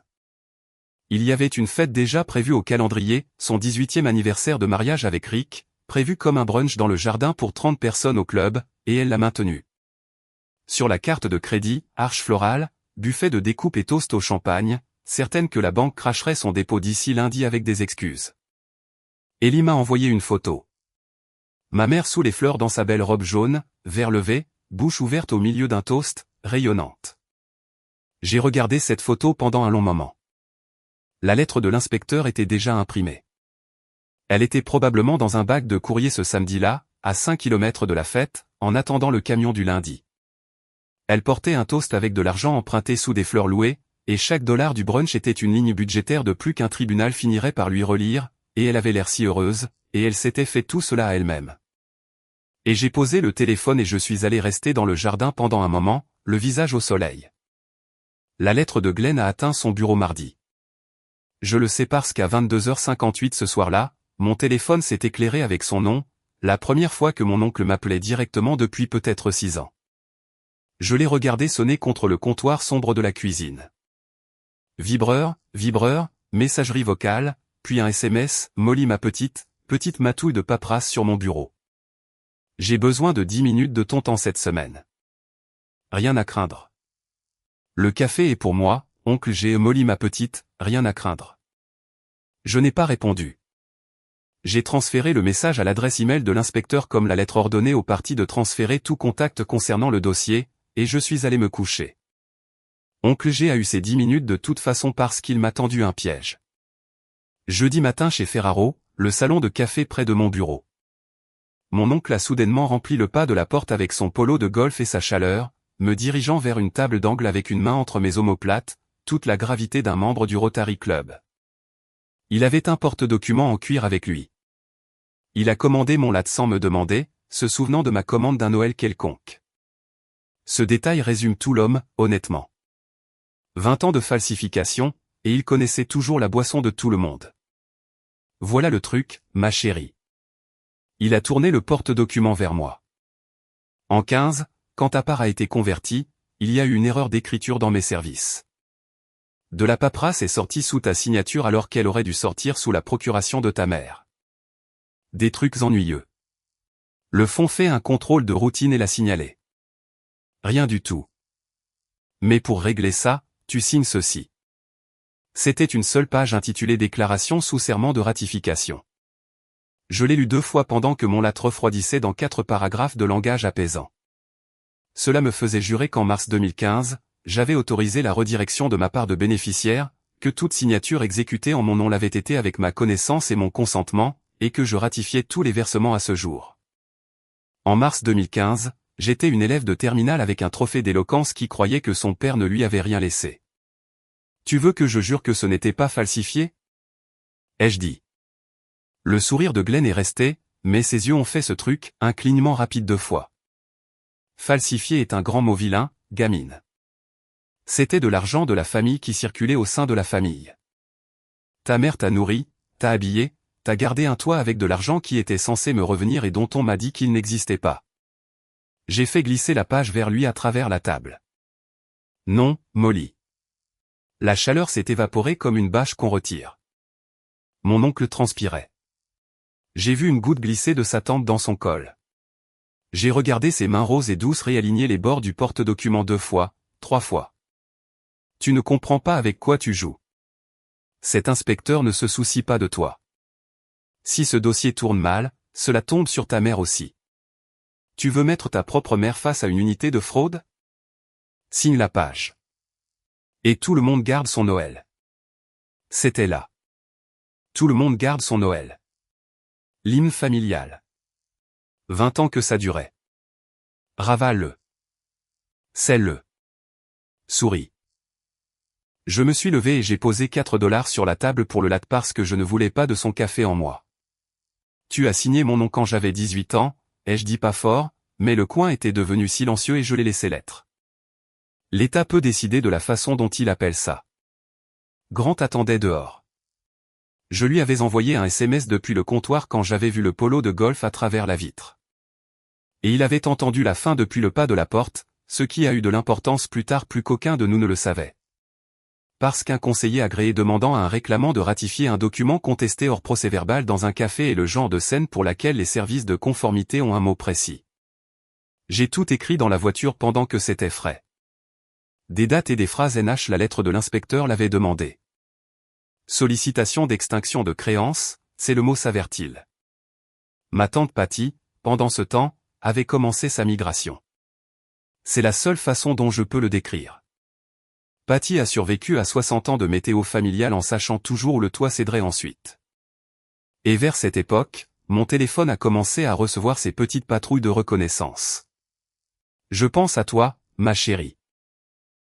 Il y avait une fête déjà prévue au calendrier, son 18e anniversaire de mariage avec Rick, prévu comme un brunch dans le jardin pour 30 personnes au club, et elle l'a maintenu. Sur la carte de crédit, arche florale, buffet de découpe et toast au champagne, certaine que la banque cracherait son dépôt d'ici lundi avec des excuses. Ellie m'a envoyé une photo. Ma mère sous les fleurs dans sa belle robe jaune, vert levé, bouche ouverte au milieu d'un toast, rayonnante. J'ai regardé cette photo pendant un long moment. La lettre de l'inspecteur était déjà imprimée. Elle était probablement dans un bac de courrier ce samedi-là, à 5 km de la fête, en attendant le camion du lundi. Elle portait un toast avec de l'argent emprunté sous des fleurs louées, et chaque dollar du brunch était une ligne budgétaire de plus qu'un tribunal finirait par lui relire, et elle avait l'air si heureuse, et elle s'était fait tout cela à elle-même. Et j'ai posé le téléphone et je suis allé rester dans le jardin pendant un moment, le visage au soleil. La lettre de Glen a atteint son bureau mardi. Je le sais parce qu'à 22h58 ce soir-là, mon téléphone s'est éclairé avec son nom, la première fois que mon oncle m'appelait directement depuis peut-être 6 ans. Je l'ai regardé sonner contre le comptoir sombre de la cuisine. Vibreur, messagerie vocale, puis un SMS, Molly ma petite matouille de paperasse sur mon bureau. J'ai besoin de 10 minutes de ton temps cette semaine. Rien à craindre. Le café est pour moi, oncle j'ai molli ma petite, rien à craindre. Je n'ai pas répondu. J'ai transféré le message à l'adresse email de l'inspecteur comme la lettre ordonnée au parti de transférer tout contact concernant le dossier, et je suis allé me coucher. Oncle G a eu ses 10 minutes de toute façon parce qu'il m'a tendu un piège. Jeudi matin chez Ferraro, le salon de café près de mon bureau. Mon oncle a soudainement rempli le pas de la porte avec son polo de golf et sa chaleur, me dirigeant vers une table d'angle avec une main entre mes omoplates, toute la gravité d'un membre du Rotary Club. Il avait un porte-document en cuir avec lui. Il a commandé mon latte sans me demander, se souvenant de ma commande d'un Noël quelconque. Ce détail résume tout l'homme, honnêtement. 20 ans de falsification, et il connaissait toujours la boisson de tout le monde. Voilà le truc, ma chérie. Il a tourné le porte-document vers moi. En 15, quand ta part a été convertie, il y a eu une erreur d'écriture dans mes services. De la paperasse est sortie sous ta signature alors qu'elle aurait dû sortir sous la procuration de ta mère. Des trucs ennuyeux. Le fond fait un contrôle de routine et l'a signalé. Rien du tout. Mais pour régler ça, tu signes ceci. C'était une seule page intitulée Déclaration sous serment de ratification. Je l'ai lu 2 fois pendant que mon latte refroidissait dans 4 paragraphes de langage apaisant. Cela me faisait jurer qu'en mars 2015, j'avais autorisé la redirection de ma part de bénéficiaire, que toute signature exécutée en mon nom l'avait été avec ma connaissance et mon consentement, et que je ratifiais tous les versements à ce jour. En mars 2015, j'étais une élève de terminale avec un trophée d'éloquence qui croyait que son père ne lui avait rien laissé. Tu veux que je jure que ce n'était pas falsifié? Ai-je dit. Le sourire de Glenn est resté, mais ses yeux ont fait ce truc, un clignement rapide 2 fois. Falsifié est un grand mot vilain, gamine. C'était de l'argent de la famille qui circulait au sein de la famille. Ta mère t'a nourri, t'a habillé, t'a gardé un toit avec de l'argent qui était censé me revenir et dont on m'a dit qu'il n'existait pas. J'ai fait glisser la page vers lui à travers la table. Non, Molly. La chaleur s'est évaporée comme une bâche qu'on retire. Mon oncle transpirait. J'ai vu une goutte glisser de sa tempe dans son col. J'ai regardé ses mains roses et douces réaligner les bords du porte-document 2 fois, 3 fois. Tu ne comprends pas avec quoi tu joues. Cet inspecteur ne se soucie pas de toi. Si ce dossier tourne mal, cela tombe sur ta mère aussi. Tu veux mettre ta propre mère face à une unité de fraude? Signe la page. Et tout le monde garde son Noël. C'était là. Tout le monde garde son Noël. L'hymne familial. 20 ans que ça durait. Ravale-le. Scelle-le. Souris. Je me suis levé et j'ai posé $4 sur la table pour le latte parce que je ne voulais pas de son café en moi. Tu as signé mon nom quand j'avais 18 ans, ai-je dit pas fort, mais le coin était devenu silencieux et je l'ai laissé l'être. L'État peut décider de la façon dont il appelle ça. Grant attendait dehors. Je lui avais envoyé un SMS depuis le comptoir quand j'avais vu le polo de golf à travers la vitre. Et il avait entendu la fin depuis le pas de la porte, ce qui a eu de l'importance plus tard plus qu'aucun de nous ne le savait. Parce qu'un conseiller agréé demandant à un réclamant de ratifier un document contesté hors procès-verbal dans un café est le genre de scène pour laquelle les services de conformité ont un mot précis. J'ai tout écrit dans la voiture pendant que c'était frais. Des dates et des phrases NH la lettre de l'inspecteur l'avait demandé. Sollicitation d'extinction de créances, c'est le mot s'avère-t-il. Ma tante Patty, pendant ce temps, avait commencé sa migration. C'est la seule façon dont je peux le décrire. Patty a survécu à 60 ans de météo familiale en sachant toujours où le toit céderait ensuite. Et vers cette époque, mon téléphone a commencé à recevoir ces petites patrouilles de reconnaissance. Je pense à toi, ma chérie.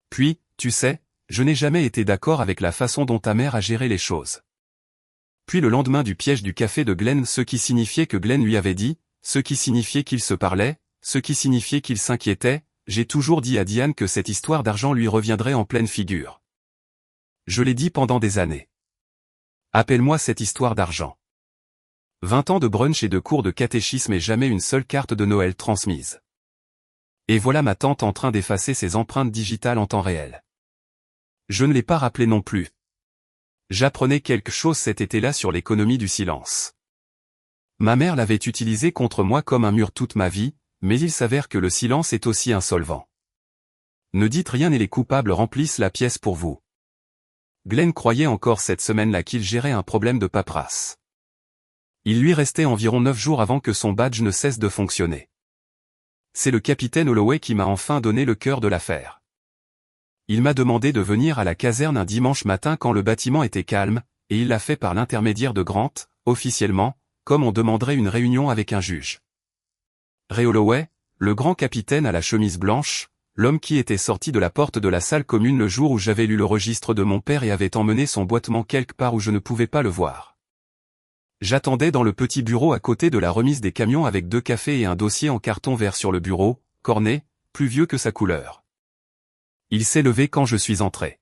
Puis, tu sais, je n'ai jamais été d'accord avec la façon dont ta mère a géré les choses. Puis le lendemain du piège du café de Glenn, ce qui signifiait que Glenn lui avait dit, ce qui signifiait qu'ils se parlaient, ce qui signifiait qu'il s'inquiétait, j'ai toujours dit à Diane que cette histoire d'argent lui reviendrait en pleine figure. Je l'ai dit pendant des années. Appelle-moi cette histoire d'argent. 20 ans de brunch et de cours de catéchisme et jamais une seule carte de Noël transmise. Et voilà ma tante en train d'effacer ses empreintes digitales en temps réel. Je ne l'ai pas rappelé non plus. J'apprenais quelque chose cet été-là sur l'économie du silence. Ma mère l'avait utilisé contre moi comme un mur toute ma vie, mais il s'avère que le silence est aussi un solvant. Ne dites rien et les coupables remplissent la pièce pour vous. Glenn croyait encore cette semaine-là qu'il gérait un problème de paperasse. Il lui restait environ 9 jours avant que son badge ne cesse de fonctionner. C'est le capitaine Holloway qui m'a enfin donné le cœur de l'affaire. Il m'a demandé de venir à la caserne un dimanche matin quand le bâtiment était calme, et il l'a fait par l'intermédiaire de Grant, officiellement, comme on demanderait une réunion avec un juge. Ray Holloway, le grand capitaine à la chemise blanche, l'homme qui était sorti de la porte de la salle commune le jour où j'avais lu le registre de mon père et avait emmené son boitement quelque part où je ne pouvais pas le voir. J'attendais dans le petit bureau à côté de la remise des camions avec 2 cafés et un dossier en carton vert sur le bureau, corné, plus vieux que sa couleur. Il s'est levé quand je suis entré.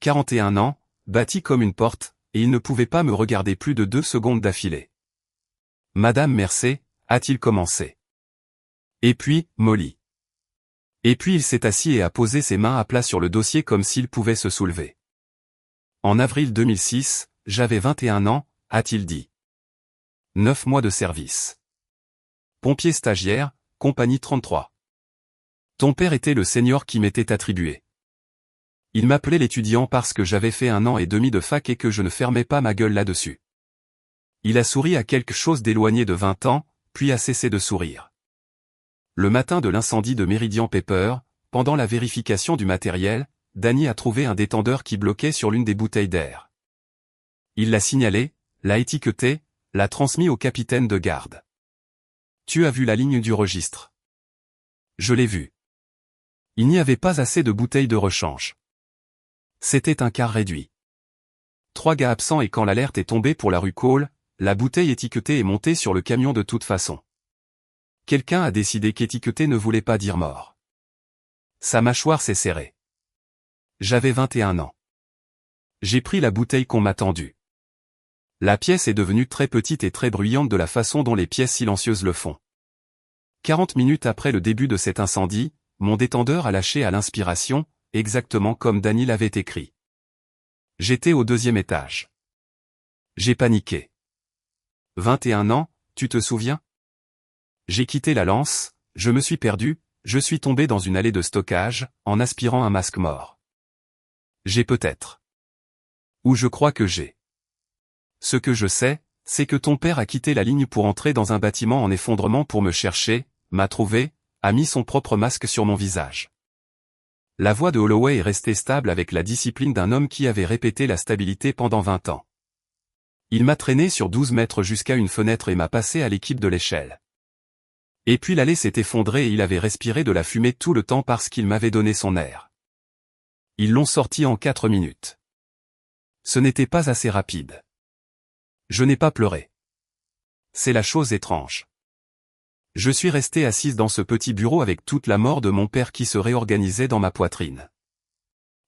41 ans, bâti comme une porte, et il ne pouvait pas me regarder plus de 2 secondes d'affilée. Madame Mercer, a-t-il commencé. Et puis, Molly. Et puis il s'est assis et a posé ses mains à plat sur le dossier comme s'il pouvait se soulever. En avril 2006, j'avais 21 ans, a-t-il dit. 9 mois de service. Pompier stagiaire, compagnie 33. Ton père était le senior qui m'était attribué. Il m'appelait l'étudiant parce que j'avais fait 1 an et demi de fac et que je ne fermais pas ma gueule là-dessus. Il a souri à quelque chose d'éloigné de 20 ans, puis a cessé de sourire. Le matin de l'incendie de Meridian Paper, pendant la vérification du matériel, Danny a trouvé un détendeur qui bloquait sur l'une des bouteilles d'air. Il l'a signalé, l'a étiqueté, l'a transmis au capitaine de garde. Tu as vu la ligne du registre. Je l'ai vu. Il n'y avait pas assez de bouteilles de rechange. C'était un quart réduit. 3 gars absents et quand l'alerte est tombée pour la rue Cole, la bouteille étiquetée est montée sur le camion de toute façon. Quelqu'un a décidé qu'étiqueté ne voulait pas dire mort. Sa mâchoire s'est serrée. J'avais 21 ans. J'ai pris la bouteille qu'on m'a tendue. La pièce est devenue très petite et très bruyante de la façon dont les pièces silencieuses le font. 40 minutes après le début de cet incendie, mon détendeur a lâché à l'inspiration, exactement comme Danny l'avait écrit. J'étais au 2e étage. J'ai paniqué. 21 ans, tu te souviens? J'ai quitté la lance, je me suis perdu, je suis tombé dans une allée de stockage, en aspirant un masque mort. J'ai peut-être. Ou je crois que j'ai. Ce que je sais, c'est que ton père a quitté la ligne pour entrer dans un bâtiment en effondrement pour me chercher, m'a trouvé, a mis son propre masque sur mon visage. La voix de Holloway est restée stable avec la discipline d'un homme qui avait répété la stabilité pendant 20 ans. Il m'a traîné sur 12 mètres jusqu'à une fenêtre et m'a passé à l'équipe de l'échelle. Et puis l'allée s'est effondrée et il avait respiré de la fumée tout le temps parce qu'il m'avait donné son air. Ils l'ont sorti en 4 minutes. Ce n'était pas assez rapide. Je n'ai pas pleuré. C'est la chose étrange. Je suis resté assise dans ce petit bureau avec toute la mort de mon père qui se réorganisait dans ma poitrine.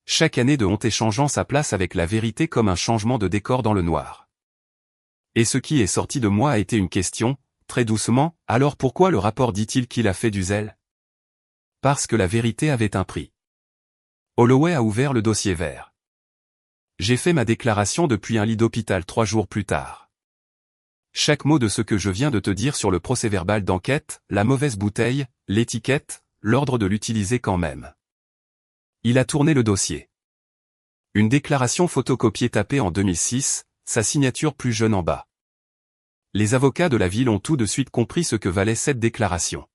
Chaque année de honte échangeant sa place avec la vérité comme un changement de décor dans le noir. Et ce qui est sorti de moi a été une question, très doucement, alors pourquoi le rapport dit-il qu'il a fait du zèle? Parce que la vérité avait un prix. Holloway a ouvert le dossier vert. J'ai fait ma déclaration depuis un lit d'hôpital 3 jours plus tard. Chaque mot de ce que je viens de te dire sur le procès-verbal d'enquête, la mauvaise bouteille, l'étiquette, l'ordre de l'utiliser quand même. Il a tourné le dossier. Une déclaration photocopiée tapée en 2006, sa signature plus jeune en bas. Les avocats de la ville ont tout de suite compris ce que valait cette déclaration.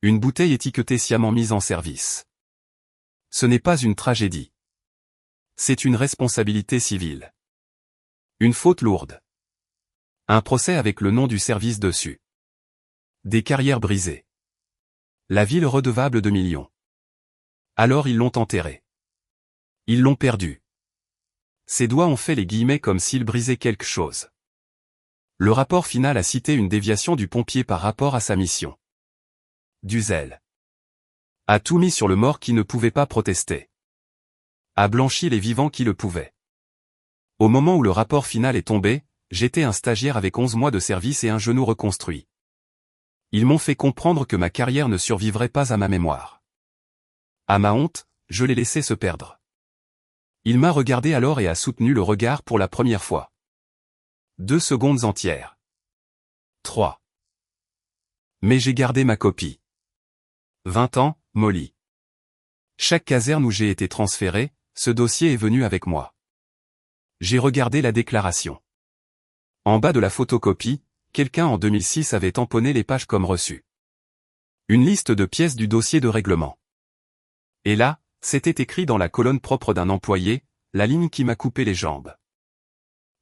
Une bouteille étiquetée sciemment mise en service. Ce n'est pas une tragédie. C'est une responsabilité civile. Une faute lourde. Un procès avec le nom du service dessus. Des carrières brisées. La ville redevable de millions. Alors ils l'ont enterré. Ils l'ont perdu. Ses doigts ont fait les guillemets comme s'il brisait quelque chose. Le rapport final a cité une déviation du pompier par rapport à sa mission. Du zèle. A tout mis sur le mort qui ne pouvait pas protester. A blanchi les vivants qui le pouvaient. Au moment où le rapport final est tombé, j'étais un stagiaire avec 11 mois de service et un genou reconstruit. Ils m'ont fait comprendre que ma carrière ne survivrait pas à ma mémoire. À ma honte, je l'ai laissé se perdre. Il m'a regardé alors et a soutenu le regard pour la première fois. 2 secondes entières. 3. Mais j'ai gardé ma copie. 20 ans, Molly. Chaque caserne où j'ai été transféré, ce dossier est venu avec moi. J'ai regardé la déclaration. En bas de la photocopie, quelqu'un en 2006 avait tamponné les pages comme reçu. Une liste de pièces du dossier de règlement. Et là, c'était écrit dans la colonne propre d'un employé, la ligne qui m'a coupé les jambes.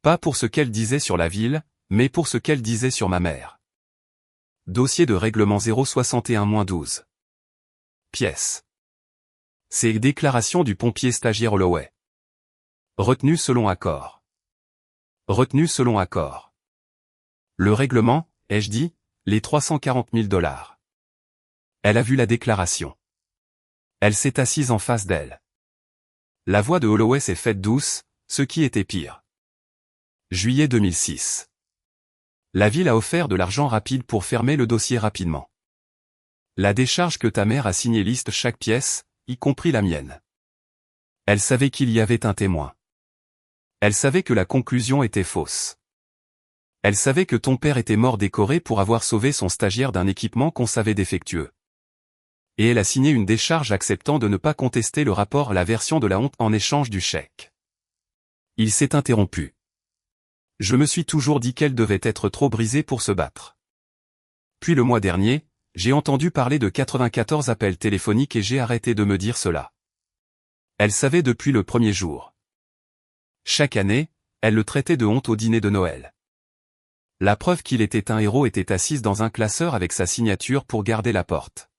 Pas pour ce qu'elle disait sur la ville, mais pour ce qu'elle disait sur ma mère. Dossier de règlement 061-12. Pièce. C'est déclaration du pompier stagiaire Holloway. Retenu selon accord. Retenu selon accord. Le règlement, ai-je dit, les 340 000 $. Elle a vu la déclaration. Elle s'est assise en face d'elle. La voix de Holloway s'est faite douce, ce qui était pire. Juillet 2006. La ville a offert de l'argent rapide pour fermer le dossier rapidement. La décharge que ta mère a signée liste chaque pièce, y compris la mienne. Elle savait qu'il y avait un témoin. Elle savait que la conclusion était fausse. Elle savait que ton père était mort décoré pour avoir sauvé son stagiaire d'un équipement qu'on savait défectueux. Et elle a signé une décharge acceptant de ne pas contester le rapport à la version de la honte en échange du chèque. Il s'est interrompu. Je me suis toujours dit qu'elle devait être trop brisée pour se battre. Puis le mois dernier, j'ai entendu parler de 94 appels téléphoniques et j'ai arrêté de me dire cela. Elle savait depuis le premier jour. Chaque année, elle le traitait de honte au dîner de Noël. La preuve qu'il était un héros était assise dans un classeur avec sa signature pour garder la porte.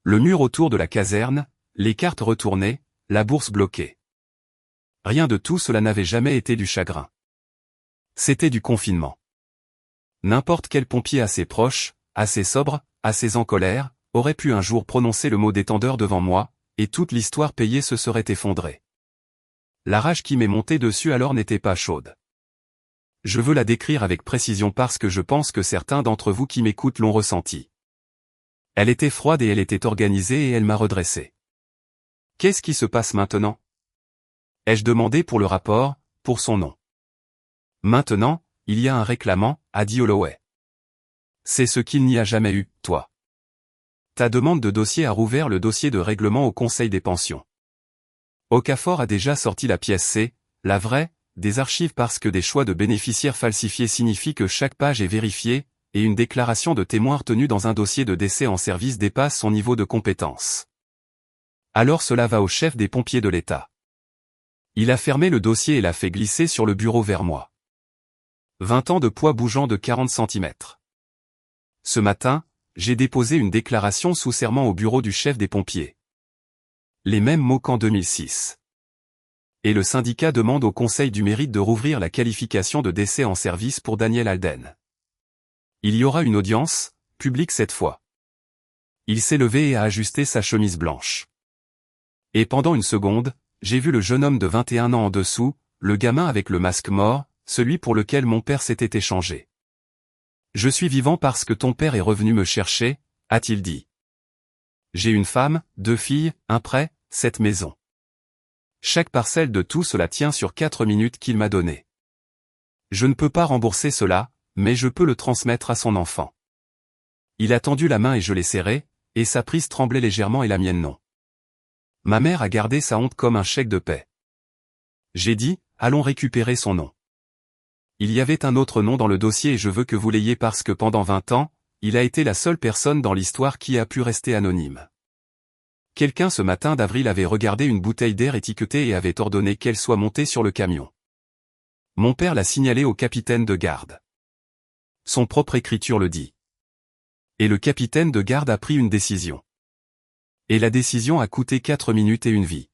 Le mur autour de la caserne, les cartes retournées, la bourse bloquée. Rien de tout cela n'avait jamais été du chagrin. C'était du confinement. N'importe quel pompier assez proche, assez sobre, assez en colère, aurait pu un jour prononcer le mot détendeur devant moi, et toute l'histoire payée se serait effondrée. La rage qui m'est montée dessus alors n'était pas chaude. Je veux la décrire avec précision parce que je pense que certains d'entre vous qui m'écoutent l'ont ressenti. Elle était froide et elle était organisée et elle m'a redressé. Qu'est-ce qui se passe maintenant? Ai-je demandé pour le rapport, pour son nom? Maintenant, il y a un réclamant, a dit Holloway. C'est ce qu'il n'y a jamais eu, toi. Ta demande de dossier a rouvert le dossier de règlement au Conseil des pensions. Okafor a déjà sorti la pièce C, la vraie, des archives parce que des choix de bénéficiaires falsifiés signifient que chaque page est vérifiée, et une déclaration de témoin retenue dans un dossier de décès en service dépasse son niveau de compétence. Alors cela va au chef des pompiers de l'État. Il a fermé le dossier et l'a fait glisser sur le bureau vers moi. 20 ans de poids bougeant de 40 cm. Ce matin, j'ai déposé une déclaration sous serment au bureau du chef des pompiers. Les mêmes mots qu'en 2006. Et le syndicat demande au Conseil du mérite de rouvrir la qualification de décès en service pour Daniel Alden. Il y aura une audience, publique cette fois. Il s'est levé et a ajusté sa chemise blanche. Et pendant une seconde, j'ai vu le jeune homme de 21 ans en dessous, le gamin avec le masque mort, celui pour lequel mon père s'était échangé. Je suis vivant parce que ton père est revenu me chercher, a-t-il dit. J'ai une femme, 2 filles, un prêt, 7 maisons. Chaque parcelle de tout cela tient sur 4 minutes qu'il m'a données. Je ne peux pas rembourser cela, mais je peux le transmettre à son enfant. Il a tendu la main et je l'ai serrée, et sa prise tremblait légèrement et la mienne non. Ma mère a gardé sa honte comme un chèque de paie. J'ai dit, allons récupérer son nom. Il y avait un autre nom dans le dossier et je veux que vous l'ayez parce que pendant 20 ans, il a été la seule personne dans l'histoire qui a pu rester anonyme. Quelqu'un ce matin d'avril avait regardé une bouteille d'air étiquetée et avait ordonné qu'elle soit montée sur le camion. Mon père l'a signalé au capitaine de garde. Son propre écriture le dit. Et le capitaine de garde a pris une décision. Et la décision a coûté 4 minutes et une vie.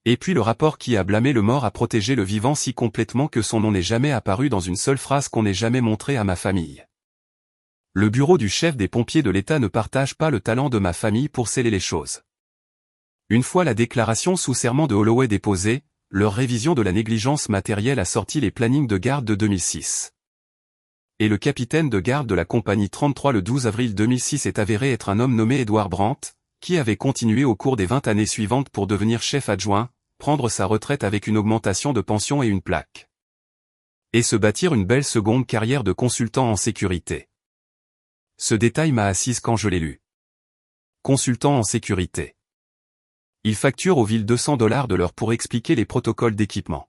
Et puis le rapport qui a blâmé le mort a protégé le vivant si complètement que son nom n'est jamais apparu dans une seule phrase qu'on n'ait jamais montrée à ma famille. Le bureau du chef des pompiers de l'État ne partage pas le talent de ma famille pour sceller les choses. Une fois la déclaration sous serment de Holloway déposée, leur révision de la négligence matérielle a sorti les plannings de garde de 2006. Et le capitaine de garde de la compagnie 33 le 12 avril 2006 est avéré être un homme nommé Edward Brandt, qui avait continué au cours des 20 années suivantes pour devenir chef adjoint, prendre sa retraite avec une augmentation de pension et une plaque. Et se bâtir une belle seconde carrière de consultant en sécurité. Ce détail m'a assise quand je l'ai lu. Consultant en sécurité. Il facture aux villes $200 de l'heure pour expliquer les protocoles d'équipement.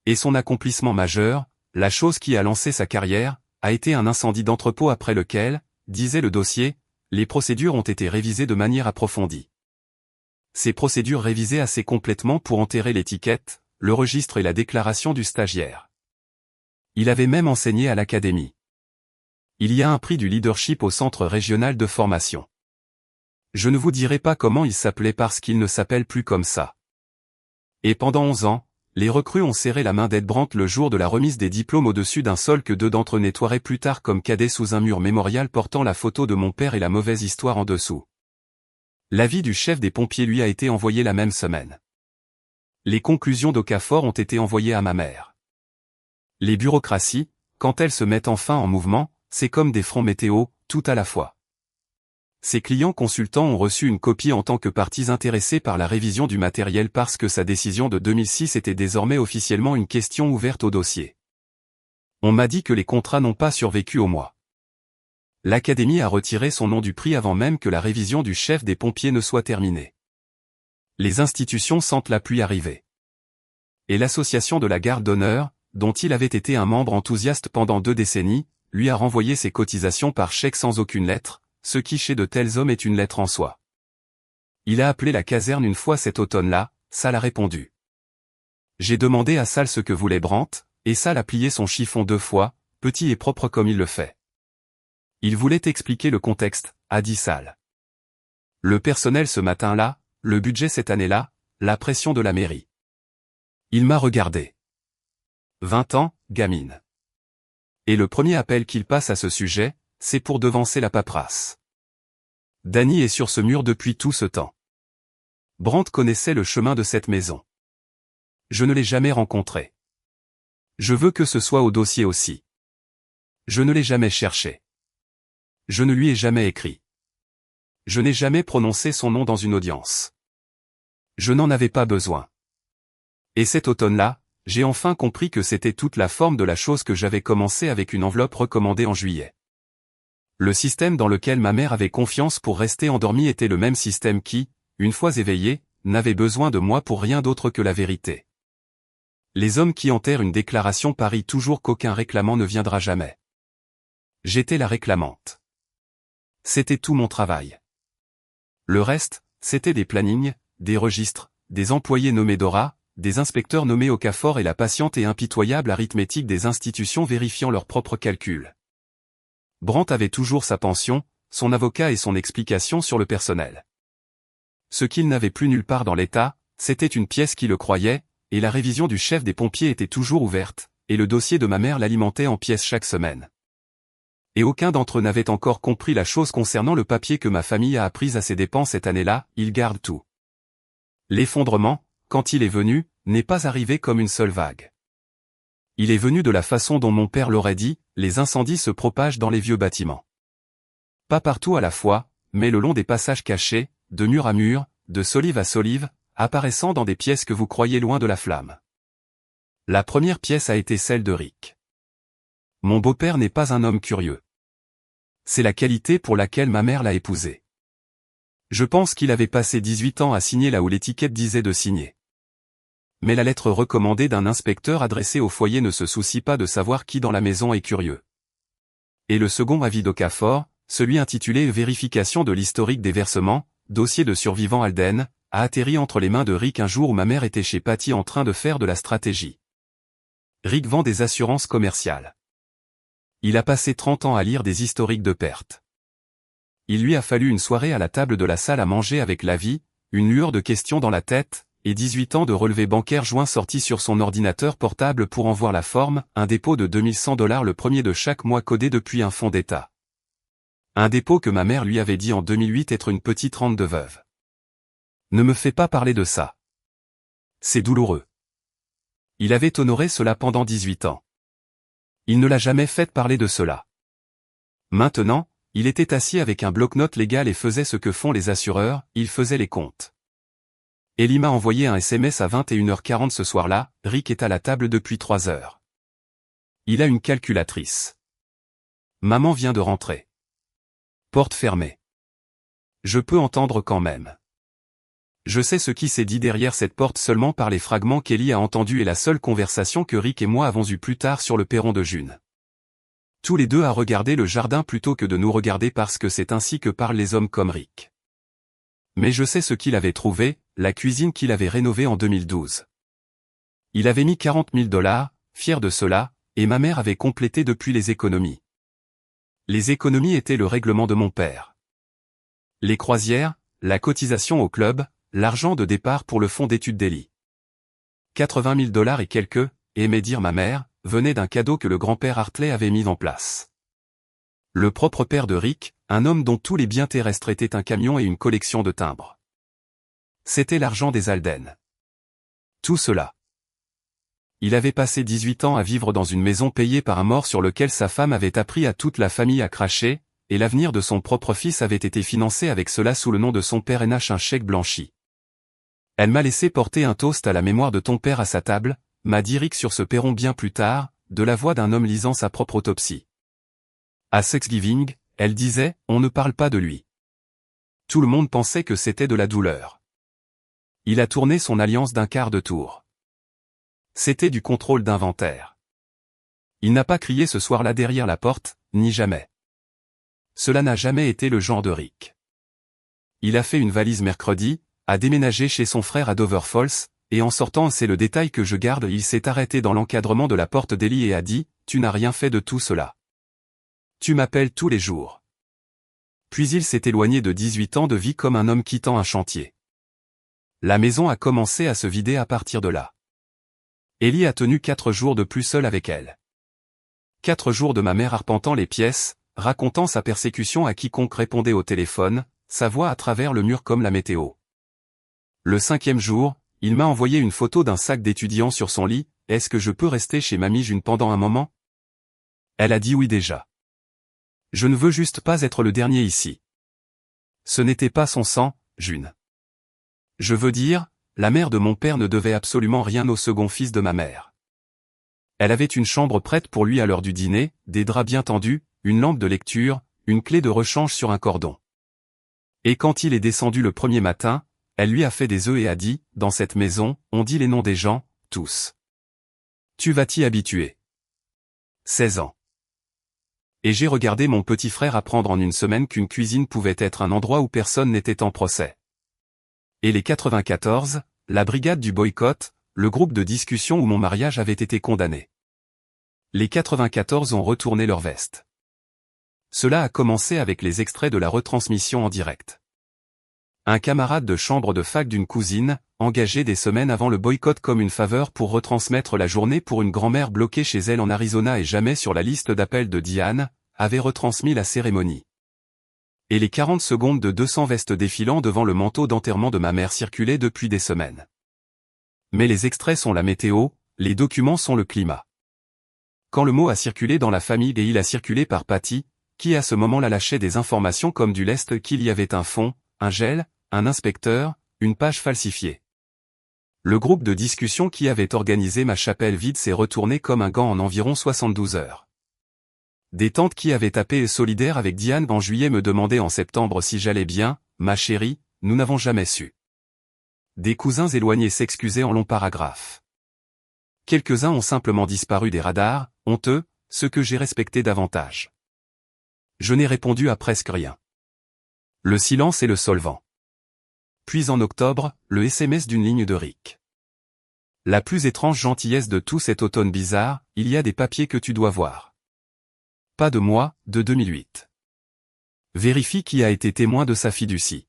Et son accomplissement majeur, la chose qui a lancé sa carrière, a été un incendie d'entrepôt après lequel, disait le dossier, les procédures ont été révisées de manière approfondie. Ces procédures révisées assez complètement pour enterrer l'étiquette, le registre et la déclaration du stagiaire. Il avait même enseigné à l'académie. Il y a un prix du leadership au centre régional de formation. Je ne vous dirai pas comment il s'appelait parce qu'il ne s'appelle plus comme ça. Et pendant 11 ans, les recrues ont serré la main d'Ed Brandt le jour de la remise des diplômes au-dessus d'un sol que 2 d'entre eux nettoieraient plus tard comme cadet sous un mur mémorial portant la photo de mon père et la mauvaise histoire en dessous. L'avis du chef des pompiers lui a été envoyé la même semaine. Les conclusions d'Okafor ont été envoyées à ma mère. Les bureaucraties, quand elles se mettent enfin en mouvement, c'est comme des fronts météo, tout à la fois. Ses clients consultants ont reçu une copie en tant que parties intéressées par la révision du matériel parce que sa décision de 2006 était désormais officiellement une question ouverte au dossier. On m'a dit que les contrats n'ont pas survécu au mois. L'Académie a retiré son nom du prix avant même que la révision du chef des pompiers ne soit terminée. Les institutions sentent la pluie arriver. Et l'association de la garde d'honneur, dont il avait été un membre enthousiaste pendant 2 décennies, lui a renvoyé ses cotisations par chèque sans aucune lettre, ce qui chez de tels hommes est une lettre en soi. Il a appelé la caserne une fois cet automne-là, Sal a répondu. J'ai demandé à Sal ce que voulait Brandt, et Sal a plié son chiffon 2 fois, petit et propre comme il le fait. Il voulait expliquer le contexte, a dit Sal. Le personnel ce matin-là, le budget cette année-là, la pression de la mairie. Il m'a regardé. 20 ans, gamine. Et le premier appel qu'il passe à ce sujet, c'est pour devancer la paperasse. Danny est sur ce mur depuis tout ce temps. Brandt connaissait le chemin de cette maison. Je ne l'ai jamais rencontré. Je veux que ce soit au dossier aussi. Je ne l'ai jamais cherché. Je ne lui ai jamais écrit. Je n'ai jamais prononcé son nom dans une audience. Je n'en avais pas besoin. Et cet automne-là, j'ai enfin compris que c'était toute la forme de la chose que j'avais commencé avec une enveloppe recommandée en juillet. Le système dans lequel ma mère avait confiance pour rester endormie était le même système qui, une fois éveillé, n'avait besoin de moi pour rien d'autre que la vérité. Les hommes qui enterrent une déclaration parient toujours qu'aucun réclamant ne viendra jamais. J'étais la réclamante. C'était tout mon travail. Le reste, c'était des plannings, des registres, des employés nommés Dora, des inspecteurs nommés Okafor et la patiente et impitoyable arithmétique des institutions vérifiant leurs propres calculs. Brandt avait toujours sa pension, son avocat et son explication sur le personnel. Ce qu'il n'avait plus nulle part dans l'État, c'était une pièce qui le croyait, et la révision du chef des pompiers était toujours ouverte, et le dossier de ma mère l'alimentait en pièces chaque semaine. Et aucun d'entre eux n'avait encore compris la chose concernant le papier que ma famille a appris à ses dépens cette année-là, ils gardent tout. L'effondrement, quand il est venu, n'est pas arrivé comme une seule vague. Il est venu de la façon dont mon père l'aurait dit, les incendies se propagent dans les vieux bâtiments. Pas partout à la fois, mais le long des passages cachés, de mur à mur, de solive à solive, apparaissant dans des pièces que vous croyez loin de la flamme. La première pièce a été celle de Rick. Mon beau-père n'est pas un homme curieux. C'est la qualité pour laquelle ma mère l'a épousé. Je pense qu'il avait passé 18 ans à signer là où l'étiquette disait de signer. Mais la lettre recommandée d'un inspecteur adressée au foyer ne se soucie pas de savoir qui dans la maison est curieux. Et le second avis d'Okafor, celui intitulé « Vérification de l'historique des versements, dossier de survivant Alden », a atterri entre les mains de Rick un jour où ma mère était chez Patty en train de faire de la stratégie. Rick vend des assurances commerciales. Il a passé 30 ans à lire des historiques de pertes. Il lui a fallu une soirée à la table de la salle à manger avec l'avis, une lueur de questions dans la tête, et 18 ans de relevés bancaires joints sortis sur son ordinateur portable pour en voir la forme, un dépôt de $2100 le premier de chaque mois codé depuis un fonds d'État. Un dépôt que ma mère lui avait dit en 2008 être une petite rente de veuve. Ne me fais pas parler de ça. C'est douloureux. Il avait honoré cela pendant 18 ans. Il ne l'a jamais fait parler de cela. Maintenant, il était assis avec un bloc-notes légal et faisait ce que font les assureurs, il faisait les comptes. Ellie m'a envoyé un SMS à 21h40 ce soir-là, Rick est à la table depuis 3 heures. Il a une calculatrice. Maman vient de rentrer. Porte fermée. Je peux entendre quand même. Je sais ce qui s'est dit derrière cette porte seulement par les fragments qu'Ellie a entendus et la seule conversation que Rick et moi avons eue plus tard sur le perron de June. Tous les deux à regarder le jardin plutôt que de nous regarder parce que c'est ainsi que parlent les hommes comme Rick. Mais je sais ce qu'il avait trouvé, la cuisine qu'il avait rénovée en 2012. Il avait mis $40 000, fier de cela, et ma mère avait complété depuis les économies. Les économies étaient le règlement de mon père. Les croisières, la cotisation au club, l'argent de départ pour le fonds d'études d'Ellie. $80 000 et quelques, aimait dire ma mère, venaient d'un cadeau que le grand-père Hartley avait mis en place. Le propre père de Rick, un homme dont tous les biens terrestres étaient un camion et une collection de timbres. C'était l'argent des Alden. Tout cela. Il avait passé 18 ans à vivre dans une maison payée par un mort sur lequel sa femme avait appris à toute la famille à cracher, et l'avenir de son propre fils avait été financé avec cela sous le nom de son père NH un chèque blanchi. Elle m'a laissé porter un toast à la mémoire de ton père à sa table, m'a dit Rick sur ce perron bien plus tard, de la voix d'un homme lisant sa propre autopsie. À Thanksgiving, elle disait, on ne parle pas de lui. Tout le monde pensait que c'était de la douleur. Il a tourné son alliance d'un quart de tour. C'était du contrôle d'inventaire. Il n'a pas crié ce soir-là derrière la porte, ni jamais. Cela n'a jamais été le genre de Rick. Il a fait une valise mercredi, a déménagé chez son frère à Dover Falls, et en sortant, c'est le détail que je garde, il s'est arrêté dans l'encadrement de la porte d'Ellie et a dit, tu n'as rien fait de tout cela. Tu m'appelles tous les jours. Puis il s'est éloigné de 18 ans de vie comme un homme quittant un chantier. La maison a commencé à se vider à partir de là. Ellie a tenu 4 jours de plus seule avec elle. 4 jours de ma mère arpentant les pièces, racontant sa persécution à quiconque répondait au téléphone, sa voix à travers le mur comme la météo. Le 5e jour, il m'a envoyé une photo d'un sac d'étudiant sur son lit, est-ce que je peux rester chez mamie June pendant un moment? Elle a dit oui déjà. Je ne veux juste pas être le dernier ici. Ce n'était pas son sang, June. Je veux dire, la mère de mon père ne devait absolument rien au second fils de ma mère. Elle avait une chambre prête pour lui à l'heure du dîner, des draps bien tendus, une lampe de lecture, une clé de rechange sur un cordon. Et quand il est descendu le premier matin, elle lui a fait des œufs et a dit, dans cette maison, on dit les noms des gens, tous. Tu vas t'y habituer. 16 ans. Et j'ai regardé mon petit frère apprendre en une semaine qu'une cuisine pouvait être un endroit où personne n'était en procès. Et les 94, la brigade du boycott, le groupe de discussion où mon mariage avait été condamné. Les 94 ont retourné leur veste. Cela a commencé avec les extraits de la retransmission en direct. Un camarade de chambre de fac d'une cousine, engagé des semaines avant le boycott comme une faveur pour retransmettre la journée pour une grand-mère bloquée chez elle en Arizona et jamais sur la liste d'appels de Diane, avait retransmis la cérémonie. Et les 40 secondes de 200 vestes défilant devant le manteau d'enterrement de ma mère circulaient depuis des semaines. Mais les extraits sont la météo, les documents sont le climat. Quand le mot a circulé dans la famille et il a circulé par Patty, qui à ce moment-là lâchait des informations comme du lest qu'il y avait un fond, un gel, un inspecteur, une page falsifiée. Le groupe de discussion qui avait organisé ma chapelle vide s'est retourné comme un gant en environ 72 heures. Des tantes qui avaient tapé solidaire avec Diane en juillet me demandaient en septembre si j'allais bien, ma chérie, nous n'avons jamais su. Des cousins éloignés s'excusaient en longs paragraphes. Quelques-uns ont simplement disparu des radars, honteux, ceux que j'ai respectés davantage. Je n'ai répondu à presque rien. Le silence est le solvant. Puis en octobre, le SMS d'une ligne de Rick. La plus étrange gentillesse de tout cet automne bizarre, il y a des papiers que tu dois voir. Pas de moi, de 2008. Vérifie qui a été témoin de sa fiducie.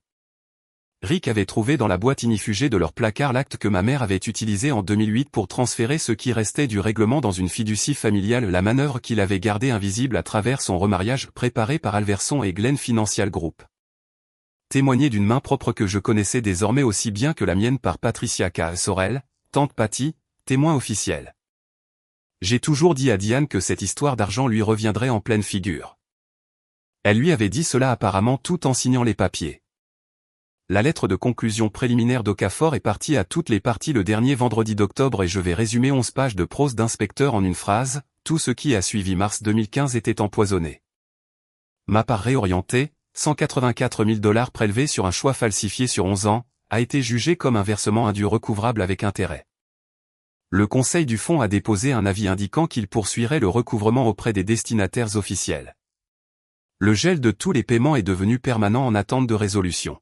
Rick avait trouvé dans la boîte inifugée de leur placard l'acte que ma mère avait utilisé en 2008 pour transférer ce qui restait du règlement dans une fiducie familiale, la manœuvre qu'il avait gardée invisible à travers son remariage préparé par Alverson et Glen Financial Group. Témoigné d'une main propre que je connaissais désormais aussi bien que la mienne par Patricia K. Sorel, tante Patty, témoin officiel. J'ai toujours dit à Diane que cette histoire d'argent lui reviendrait en pleine figure. Elle lui avait dit cela apparemment tout en signant les papiers. La lettre de conclusion préliminaire d'Okafor est partie à toutes les parties le dernier vendredi d'octobre et je vais résumer 11 pages de prose d'inspecteur en une phrase, tout ce qui a suivi mars 2015 était empoisonné. Ma part réorientée, $184 000 prélevés sur un choix falsifié sur 11 ans, a été jugé comme un versement indu recouvrable avec intérêt. Le Conseil du fonds a déposé un avis indiquant qu'il poursuivrait le recouvrement auprès des destinataires officiels. Le gel de tous les paiements est devenu permanent en attente de résolution.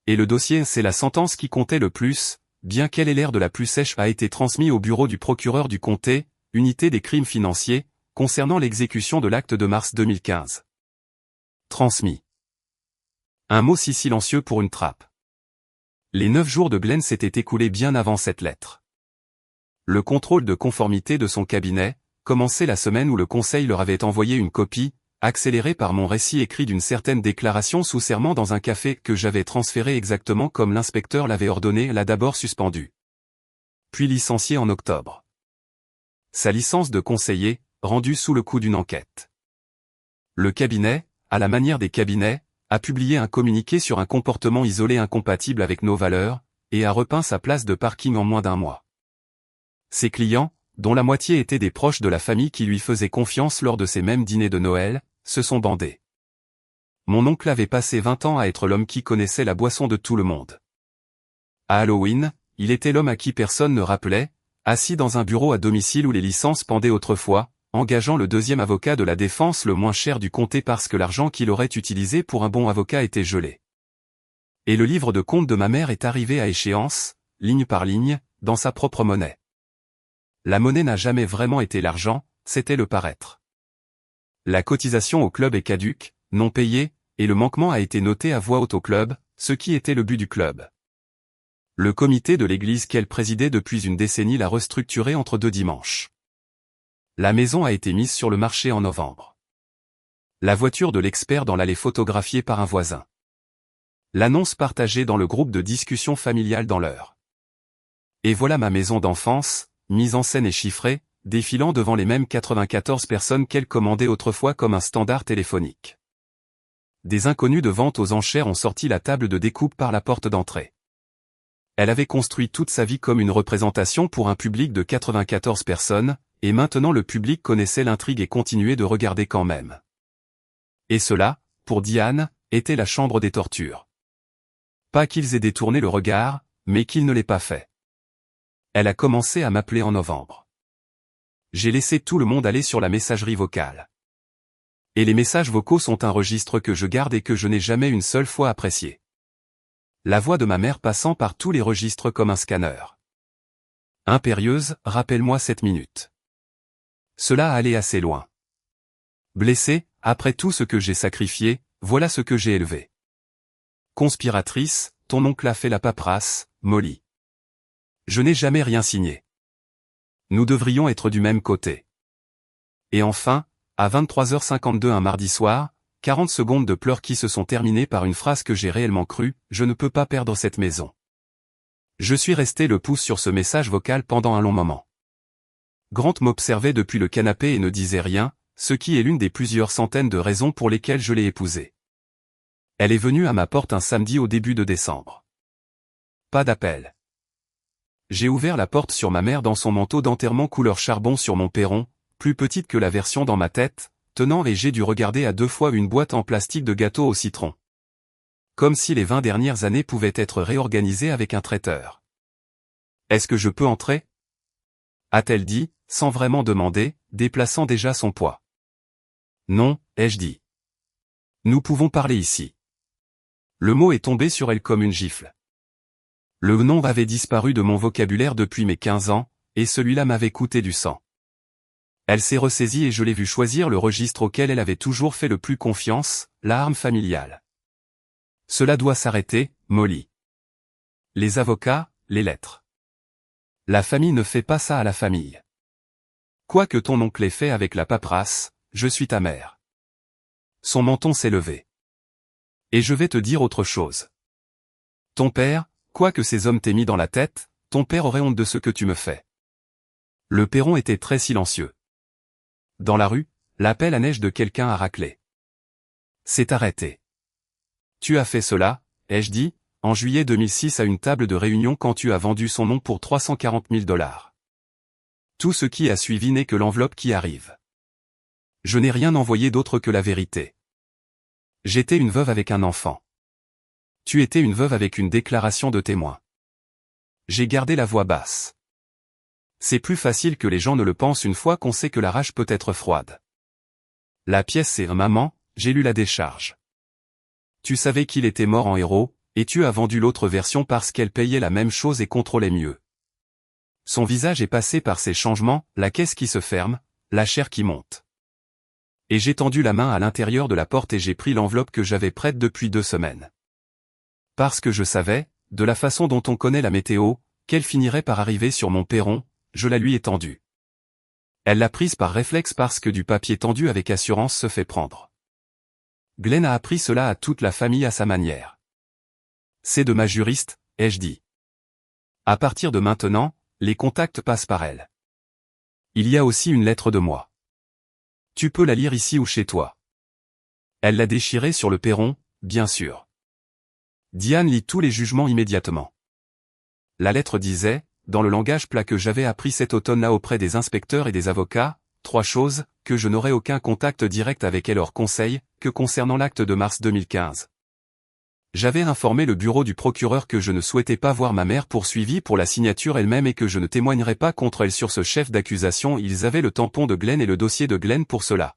Et le dossier, c'est la sentence qui comptait le plus, bien qu'elle ait l'air de la plus sèche, a été transmis au bureau du procureur du comté, unité des crimes financiers, concernant l'exécution de l'acte de mars 2015. Transmis. Un mot si silencieux pour une trappe. Les 9 jours de Glenn s'étaient écoulés bien avant cette lettre. Le contrôle de conformité de son cabinet, commençait la semaine où le conseil leur avait envoyé une copie, accélérée par mon récit écrit d'une certaine déclaration sous serment dans un café que j'avais transféré exactement comme l'inspecteur l'avait ordonné, l'a d'abord suspendu. Puis licencié en octobre. Sa licence de conseiller, rendue sous le coup d'une enquête. Le cabinet, à la manière des cabinets, a publié un communiqué sur un comportement isolé incompatible avec nos valeurs, et a repeint sa place de parking en moins d'un mois. Ses clients, dont la moitié étaient des proches de la famille qui lui faisaient confiance lors de ces mêmes dîners de Noël, se sont bandés. Mon oncle avait passé 20 ans à être l'homme qui connaissait la boisson de tout le monde. À Halloween, il était l'homme à qui personne ne rappelait, assis dans un bureau à domicile où les licences pendaient autrefois, engageant le deuxième avocat de la défense le moins cher du comté parce que l'argent qu'il aurait utilisé pour un bon avocat était gelé. Et le livre de compte de ma mère est arrivé à échéance, ligne par ligne, dans sa propre monnaie. La monnaie n'a jamais vraiment été l'argent, c'était le paraître. La cotisation au club est caduque, non payée, et le manquement a été noté à voix haute au club, ce qui était le but du club. Le comité de l'église qu'elle présidait depuis une décennie l'a restructuré entre 2 dimanches. La maison a été mise sur le marché en novembre. La voiture de l'expert dans l'allée photographiée par un voisin. L'annonce partagée dans le groupe de discussion familiale dans l'heure. Et voilà ma maison d'enfance, mise en scène et chiffrée, défilant devant les mêmes 94 personnes qu'elle commandait autrefois comme un standard téléphonique. Des inconnus de vente aux enchères ont sorti la table de découpe par la porte d'entrée. Elle avait construit toute sa vie comme une représentation pour un public de 94 personnes, et maintenant le public connaissait l'intrigue et continuait de regarder quand même. Et cela, pour Diane, était la chambre des tortures. Pas qu'ils aient détourné le regard, mais qu'ils ne l'aient pas fait. Elle a commencé à m'appeler en novembre. J'ai laissé tout le monde aller sur la messagerie vocale. Et les messages vocaux sont un registre que je garde et que je n'ai jamais une seule fois apprécié. La voix de ma mère passant par tous les registres comme un scanner. Impérieuse, rappelle-moi 7 minutes. Cela allait assez loin. Blessée, après tout ce que j'ai sacrifié, voilà ce que j'ai élevé. Conspiratrice, ton oncle a fait la paperasse, Molly. Je n'ai jamais rien signé. Nous devrions être du même côté. Et enfin, à 23h52 un mardi soir, 40 secondes de pleurs qui se sont terminées par une phrase que j'ai réellement crue, je ne peux pas perdre cette maison. Je suis resté le pouce sur ce message vocal pendant un long moment. Grant m'observait depuis le canapé et ne disait rien, ce qui est l'une des plusieurs centaines de raisons pour lesquelles je l'ai épousée. Elle est venue à ma porte un samedi au début de décembre. Pas d'appel. J'ai ouvert la porte sur ma mère dans son manteau d'enterrement couleur charbon sur mon perron, plus petite que la version dans ma tête, tenant et j'ai dû regarder à 2 fois une boîte en plastique de gâteaux au citron. Comme si les 20 dernières années pouvaient être réorganisées avec un traiteur. Est-ce que je peux entrer ? A-t-elle dit, sans vraiment demander, déplaçant déjà son poids. Non, ai-je dit. Nous pouvons parler ici. Le mot est tombé sur elle comme une gifle. Le nom avait disparu de mon vocabulaire depuis mes 15 ans, et celui-là m'avait coûté du sang. Elle s'est ressaisie et je l'ai vue choisir le registre auquel elle avait toujours fait le plus confiance, la harme familiale. Cela doit s'arrêter, Molly. Les avocats, les lettres. La famille ne fait pas ça à la famille. Quoi que ton oncle ait fait avec la paperasse, je suis ta mère. Son menton s'est levé. Et je vais te dire autre chose. Ton père, quoi que ces hommes t'aient mis dans la tête, ton père aurait honte de ce que tu me fais. Le perron était très silencieux. Dans la rue, l'appel à neige de quelqu'un a raclé. C'est arrêté. Tu as fait cela, ai-je dit, en juillet 2006 à une table de réunion quand tu as vendu son nom pour 340 000 $. Tout ce qui a suivi n'est que l'enveloppe qui arrive. Je n'ai rien envoyé d'autre que la vérité. J'étais une veuve avec un enfant. Tu étais une veuve avec une déclaration de témoin. J'ai gardé la voix basse. C'est plus facile que les gens ne le pensent une fois qu'on sait que la rage peut être froide. La pièce c'est maman, j'ai lu la décharge. Tu savais qu'il était mort en héros, et tu as vendu l'autre version parce qu'elle payait la même chose et contrôlait mieux. Son visage est passé par ces changements, la caisse qui se ferme, la chair qui monte. Et j'ai tendu la main à l'intérieur de la porte et j'ai pris l'enveloppe que j'avais prête depuis 2 semaines. Parce que je savais, de la façon dont on connaît la météo, qu'elle finirait par arriver sur mon perron, je la lui ai tendue. Elle l'a prise par réflexe parce que du papier tendu avec assurance se fait prendre. Glenn a appris cela à toute la famille à sa manière. C'est de ma juriste, ai-je dit. À partir de maintenant, les contacts passent par elle. Il y a aussi une lettre de moi. Tu peux la lire ici ou chez toi. Elle l'a déchirée sur le perron, bien sûr. Diane lit tous les jugements immédiatement. La lettre disait, dans le langage plat que j'avais appris cet automne-là auprès des inspecteurs et des avocats, 3 choses, que je n'aurais aucun contact direct avec elle hors conseil, que concernant l'acte de mars 2015. J'avais informé le bureau du procureur que je ne souhaitais pas voir ma mère poursuivie pour la signature elle-même et que je ne témoignerais pas contre elle sur ce chef d'accusation. Ils avaient le tampon de Glenn et le dossier de Glenn pour cela.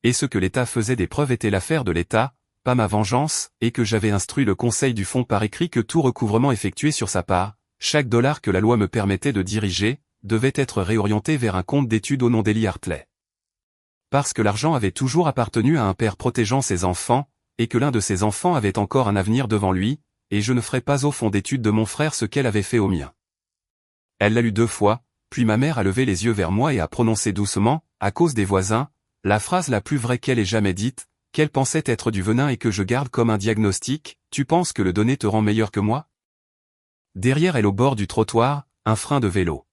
Et ce que l'État faisait des preuves était l'affaire de l'État, pas ma vengeance, et que j'avais instruit le conseil du fonds par écrit que tout recouvrement effectué sur sa part, chaque dollar que la loi me permettait de diriger, devait être réorienté vers un compte d'études au nom d'Ellie Hartley. Parce que l'argent avait toujours appartenu à un père protégeant ses enfants, et que l'un de ses enfants avait encore un avenir devant lui, et je ne ferais pas au fonds d'études de mon frère ce qu'elle avait fait au mien. Elle l'a lu 2 fois, puis ma mère a levé les yeux vers moi et a prononcé doucement, à cause des voisins, la phrase la plus vraie qu'elle ait jamais dite, qu'elle pensait être du venin et que je garde comme un diagnostic. Tu penses que le donner te rend meilleur que moi? Derrière elle au bord du trottoir, un frein de vélo.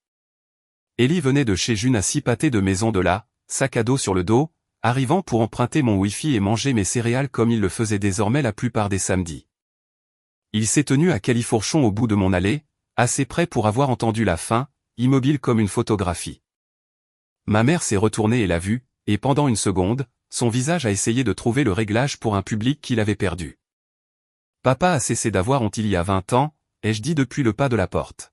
Ellie venait de chez June à 6 pâtés de maison de là, sac à dos sur le dos, arrivant pour emprunter mon Wi-Fi et manger mes céréales comme il le faisait désormais la plupart des samedis. Il s'est tenu à califourchon au bout de mon allée, assez près pour avoir entendu la fin, immobile comme une photographie. Ma mère s'est retournée et l'a vu, et pendant une seconde, son visage a essayé de trouver le réglage pour un public qu'il avait perdu. Papa a cessé d'avoir honte il y a 20 ans, ai-je dit depuis le pas de la porte.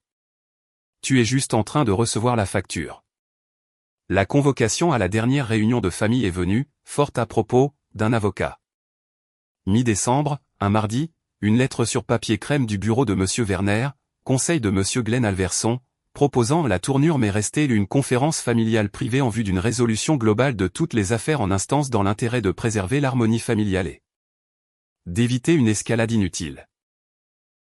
Tu es juste en train de recevoir la facture. La convocation à la dernière réunion de famille est venue, fort à propos, d'un avocat. Mi-décembre, un mardi, une lettre sur papier crème du bureau de M. Werner, conseil de M. Glenn Alverson, proposant la tournure mais rester une conférence familiale privée en vue d'une résolution globale de toutes les affaires en instance dans l'intérêt de préserver l'harmonie familiale et d'éviter une escalade inutile.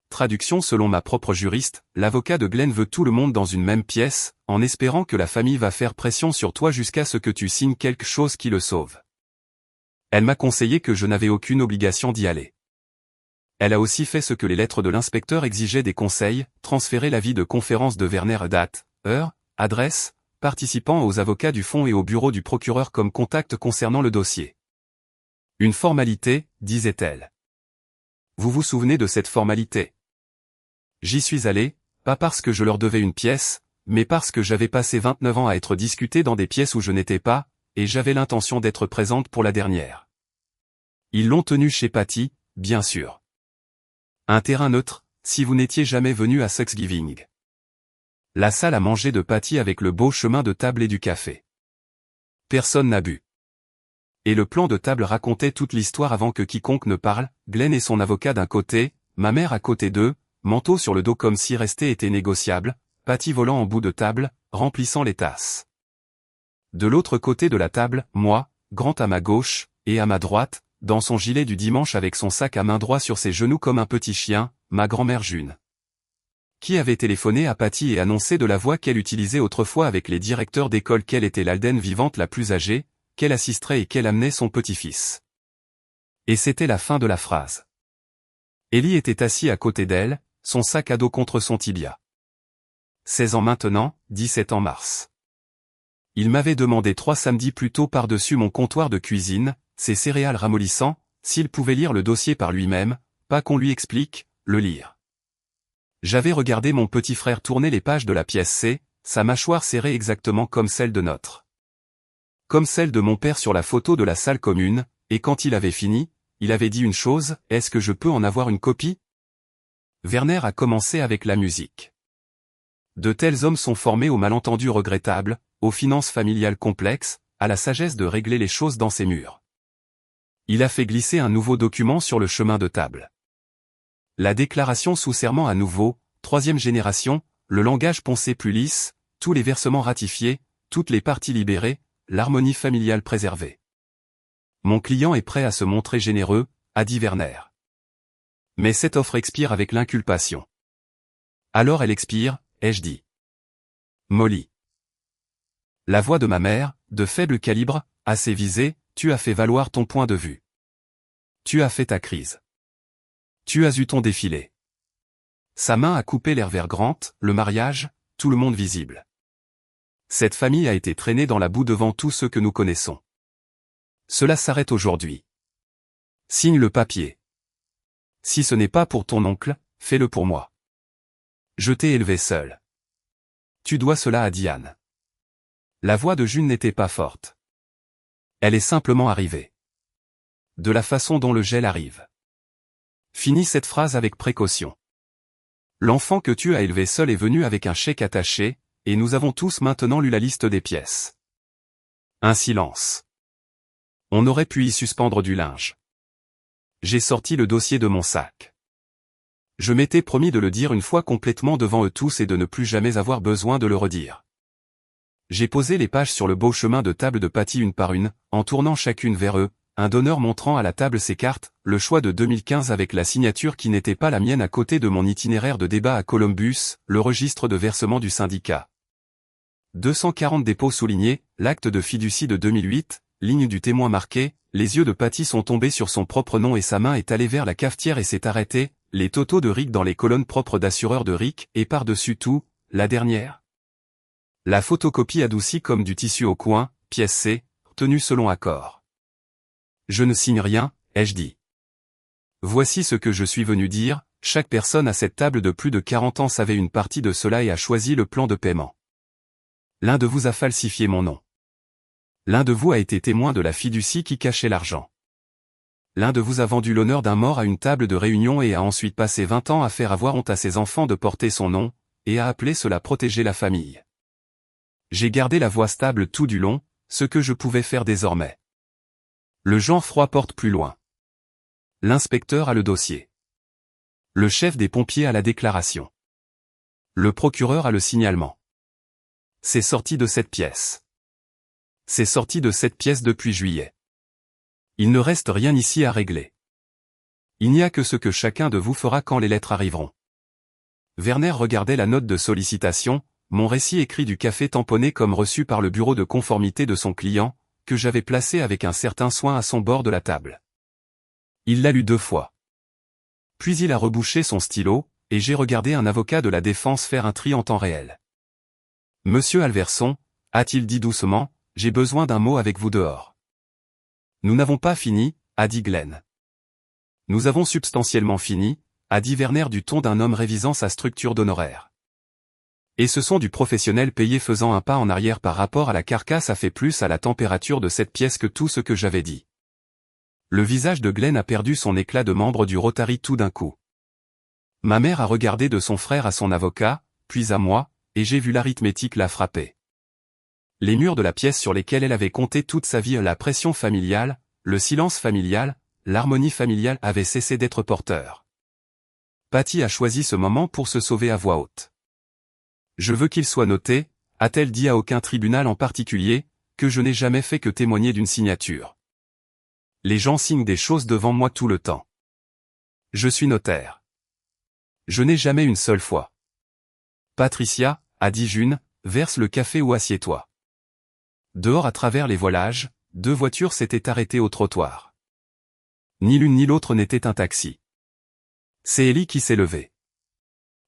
Traduction selon ma propre juriste, l'avocat de Glenn veut tout le monde dans une même pièce, en espérant que la famille va faire pression sur toi jusqu'à ce que tu signes quelque chose qui le sauve. Elle m'a conseillé que je n'avais aucune obligation d'y aller. Elle a aussi fait ce que les lettres de l'inspecteur exigeaient des conseils, transférer l'avis de conférence de Werner date, heure, adresse, participant aux avocats du fonds et au bureau du procureur comme contact concernant le dossier. Une formalité, disait-elle. Vous vous souvenez de cette formalité? J'y suis allé, pas parce que je leur devais une pièce, mais parce que j'avais passé 29 ans à être discuté dans des pièces où je n'étais pas, et j'avais l'intention d'être présente pour la dernière. Ils l'ont tenu chez Patty, bien sûr. Un terrain neutre, si vous n'étiez jamais venu à Thanksgiving. La salle à manger de Patty avec le beau chemin de table et du café. Personne n'a bu. Et le plan de table racontait toute l'histoire avant que quiconque ne parle, Glenn et son avocat d'un côté, ma mère à côté d'eux, manteau sur le dos comme si rester était négociable, Patty volant en bout de table, remplissant les tasses. De l'autre côté de la table, moi, grand à ma gauche, et à ma droite, dans son gilet du dimanche avec son sac à main droit sur ses genoux comme un petit chien, ma grand-mère June. Qui avait téléphoné à Patty et annoncé de la voix qu'elle utilisait autrefois avec les directeurs d'école qu'elle était l'Alden vivante la plus âgée, qu'elle assisterait et qu'elle amenait son petit-fils. Et c'était la fin de la phrase. Ellie était assis à côté d'elle, son sac à dos contre son tibia. 16 ans maintenant, 17 ans mars. Il m'avait demandé 3 samedis plus tôt par-dessus mon comptoir de cuisine, ses céréales ramollissant, s'il pouvait lire le dossier par lui-même, pas qu'on lui explique, le lire. J'avais regardé mon petit frère tourner les pages de la pièce C, sa mâchoire serrée exactement comme celle de notre. Comme celle de mon père sur la photo de la salle commune, et quand il avait fini, il avait dit une chose, est-ce que je peux en avoir une copie? Werner a commencé avec la musique. De tels hommes sont formés aux malentendus regrettables, aux finances familiales complexes, à la sagesse de régler les choses dans ses murs. Il a fait glisser un nouveau document sur le chemin de table. La déclaration sous serment à nouveau, 3e génération, le langage poncé plus lisse, tous les versements ratifiés, toutes les parties libérées, l'harmonie familiale préservée. Mon client est prêt à se montrer généreux, a dit Werner. Mais cette offre expire avec l'inculpation. Alors elle expire, ai-je dit. Molly. La voix de ma mère, de faible calibre, assez visée, tu as fait valoir ton point de vue. Tu as fait ta crise. Tu as eu ton défilé. Sa main a coupé l'air vers Grant, le mariage, tout le monde visible. Cette famille a été traînée dans la boue devant tous ceux que nous connaissons. Cela s'arrête aujourd'hui. Signe le papier. Si ce n'est pas pour ton oncle, fais-le pour moi. Je t'ai élevé seul. Tu dois cela à Diane. La voix de June n'était pas forte. Elle est simplement arrivée. De la façon dont le gel arrive. Finis cette phrase avec précaution. L'enfant que tu as élevé seul est venu avec un chèque attaché, et nous avons tous maintenant lu la liste des pièces. Un silence. On aurait pu y suspendre du linge. J'ai sorti le dossier de mon sac. Je m'étais promis de le dire une fois complètement devant eux tous et de ne plus jamais avoir besoin de le redire. J'ai posé les pages sur le beau chemin de table de Patty une par une, en tournant chacune vers eux, un donneur montrant à la table ses cartes, le choix de 2015 avec la signature qui n'était pas la mienne à côté de mon itinéraire de débat à Columbus, le registre de versement du syndicat. 240 dépôts soulignés, l'acte de fiducie de 2008, ligne du témoin marquée, les yeux de Patty sont tombés sur son propre nom et sa main est allée vers la cafetière et s'est arrêtée, les totaux de Rick dans les colonnes propres d'assureur de Rick, et par-dessus tout, la dernière. La photocopie adoucie comme du tissu au coin, pièce C, tenue selon accord. Je ne signe rien, ai-je dit. Voici ce que je suis venu dire, chaque personne à cette table de plus de 40 ans savait une partie de cela et a choisi le plan de paiement. L'un de vous a falsifié mon nom. L'un de vous a été témoin de la fiducie qui cachait l'argent. L'un de vous a vendu l'honneur d'un mort à une table de réunion et a ensuite passé 20 ans à faire avoir honte à ses enfants de porter son nom, et a appelé cela protéger la famille. J'ai gardé la voix stable tout du long, ce que je pouvais faire désormais. Le genre froid porte plus loin. L'inspecteur a le dossier. Le chef des pompiers a la déclaration. Le procureur a le signalement. C'est sorti de cette pièce. C'est sorti de cette pièce depuis juillet. Il ne reste rien ici à régler. Il n'y a que ce que chacun de vous fera quand les lettres arriveront. Werner regardait la note de sollicitation, mon récit écrit du café tamponné comme reçu par le bureau de conformité de son client, que j'avais placé avec un certain soin à son bord de la table. Il l'a lu 2 fois. Puis il a rebouché son stylo, et j'ai regardé un avocat de la défense faire un tri en temps réel. « Monsieur Alverson, a-t-il dit doucement, j'ai besoin d'un mot avec vous dehors. » « Nous n'avons pas fini, a dit Glenn. « Nous avons substantiellement fini, a dit Werner du ton d'un homme révisant sa structure d'honoraires. Et ce son du professionnel payé faisant un pas en arrière par rapport à la carcasse a fait plus à la température de cette pièce que tout ce que j'avais dit. Le visage de Glenn a perdu son éclat de membre du Rotary tout d'un coup. Ma mère a regardé de son frère à son avocat, puis à moi, et j'ai vu l'arithmétique la frapper. Les murs de la pièce sur lesquels elle avait compté toute sa vie, la pression familiale, le silence familial, l'harmonie familiale avaient cessé d'être porteurs. Patty a choisi ce moment pour se sauver à voix haute. Je veux qu'il soit noté, a-t-elle dit à aucun tribunal en particulier, que je n'ai jamais fait que témoigner d'une signature. Les gens signent des choses devant moi tout le temps. Je suis notaire. Je n'ai jamais une seule fois. Patricia, a dit June, verse le café ou assieds-toi. Dehors à travers les voilages, 2 voitures s'étaient arrêtées au trottoir. Ni l'une ni l'autre n'était un taxi. C'est Ellie qui s'est levée.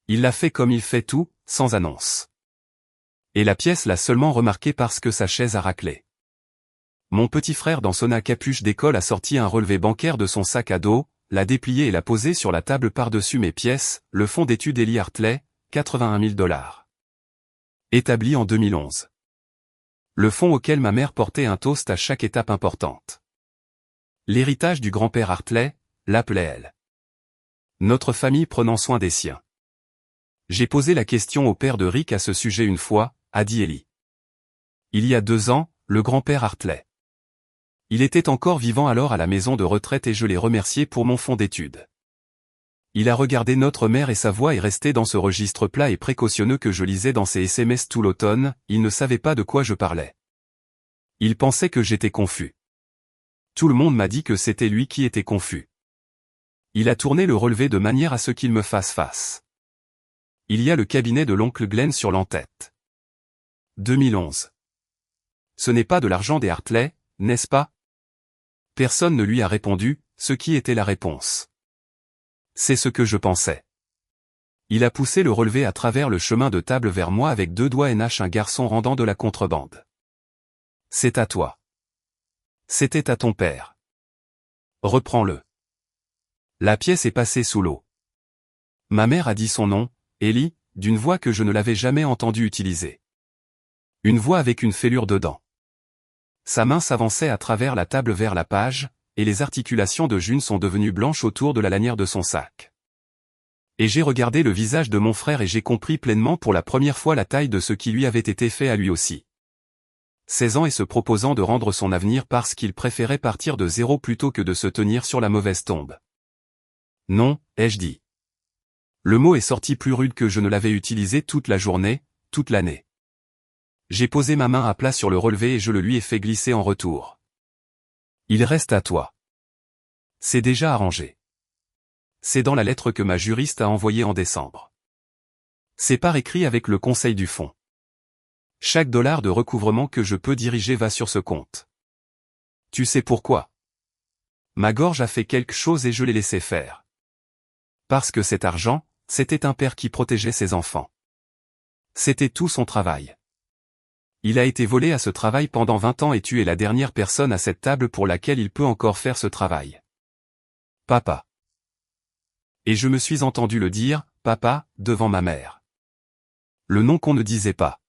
Il l'a fait comme il fait tout, sans annonce. Et la pièce l'a seulement remarqué parce que sa chaise a raclé. Mon petit frère dans son capuche d'école a sorti un relevé bancaire de son sac à dos, l'a déplié et l'a posé sur la table par-dessus mes pièces, le fonds d'études Ellie Hartley, $81 000. Établi en 2011. Le fonds auquel ma mère portait un toast à chaque étape importante. L'héritage du grand-père Hartley, l'appelait elle. Notre famille prenant soin des siens. J'ai posé la question au père de Rick à ce sujet une fois, a dit Ellie. Il y a 2 ans, le grand-père Hartley. Il était encore vivant alors à la maison de retraite et je l'ai remercié pour mon fonds d'études. Il a regardé notre mère et sa voix est restée dans ce registre plat et précautionneux que je lisais dans ses SMS tout l'automne, il ne savait pas de quoi je parlais. Il pensait que j'étais confus. Tout le monde m'a dit que c'était lui qui était confus. Il a tourné le relevé de manière à ce qu'il me fasse face. Il y a le cabinet de l'oncle Glenn sur l'en-tête. 2011. Ce n'est pas de l'argent des Hartley, n'est-ce pas? Personne ne lui a répondu, ce qui était la réponse. C'est ce que je pensais. Il a poussé le relevé à travers le chemin de table vers moi avec 2 doigts NH un garçon rendant de la contrebande. C'est à toi. C'était à ton père. Reprends-le. La pièce est passée sous l'eau. Ma mère a dit son nom, Ellie, d'une voix que je ne l'avais jamais entendue utiliser. Une voix avec une fêlure dedans. Sa main s'avançait à travers la table vers la page, et les articulations de June sont devenues blanches autour de la lanière de son sac. Et j'ai regardé le visage de mon frère et j'ai compris pleinement pour la première fois la taille de ce qui lui avait été fait à lui aussi. 16 ans et se proposant de rendre son avenir parce qu'il préférait partir de zéro plutôt que de se tenir sur la mauvaise tombe. Non, ai-je dit. Le mot est sorti plus rude que je ne l'avais utilisé toute la journée, toute l'année. J'ai posé ma main à plat sur le relevé et je le lui ai fait glisser en retour. Il reste à toi. C'est déjà arrangé. C'est dans la lettre que ma juriste a envoyée en décembre. C'est par écrit avec le conseil du fonds. Chaque dollar de recouvrement que je peux diriger va sur ce compte. Tu sais pourquoi? Ma gorge a fait quelque chose et je l'ai laissé faire. Parce que cet argent, c'était un père qui protégeait ses enfants. C'était tout son travail. Il a été volé à ce travail pendant 20 ans et tu es la dernière personne à cette table pour laquelle il peut encore faire ce travail. Papa. Et je me suis entendu le dire, papa, devant ma mère. Le nom qu'on ne disait pas.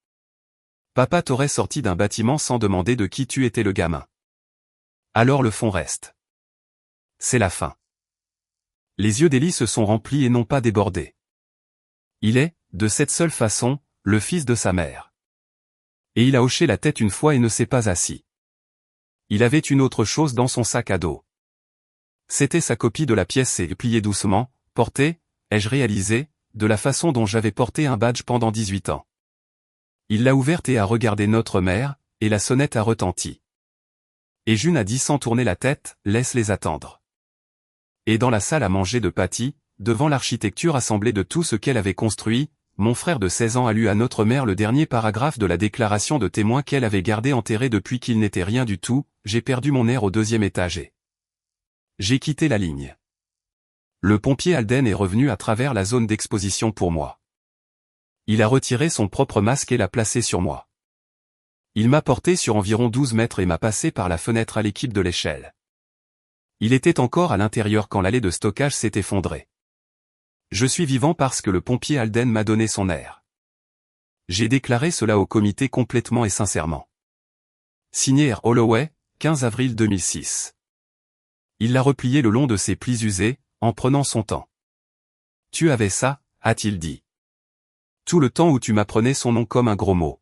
Papa t'aurait sorti d'un bâtiment sans demander de qui tu étais le gamin. Alors le fond reste. C'est la fin. Les yeux d'Ellie se sont remplis et non pas débordés. Il est, de cette seule façon, le fils de sa mère. Et il a hoché la tête une fois et ne s'est pas assis. Il avait une autre chose dans son sac à dos. C'était sa copie de la pièce et pliée doucement, portée, ai-je réalisé, de la façon dont j'avais porté un badge pendant 18 ans. Il l'a ouverte et a regardé notre mère, et la sonnette a retenti. Et June a dit sans tourner la tête, laisse-les attendre. Et dans la salle à manger de Patty, devant l'architecture assemblée de tout ce qu'elle avait construit, mon frère de 16 ans a lu à notre mère le dernier paragraphe de la déclaration de témoin qu'elle avait gardé enterré depuis qu'il n'était rien du tout, j'ai perdu mon air au 2e étage et j'ai quitté la ligne. Le pompier Alden est revenu à travers la zone d'exposition pour moi. Il a retiré son propre masque et l'a placé sur moi. Il m'a porté sur environ 12 mètres et m'a passé par la fenêtre à l'équipe de l'échelle. Il était encore à l'intérieur quand l'allée de stockage s'est effondrée. Je suis vivant parce que le pompier Alden m'a donné son air. J'ai déclaré cela au comité complètement et sincèrement. Signé R. Holloway, 15 avril 2006. Il l'a replié le long de ses plis usés, en prenant son temps. Tu avais ça, a-t-il dit. Tout le temps où tu m'apprenais son nom comme un gros mot.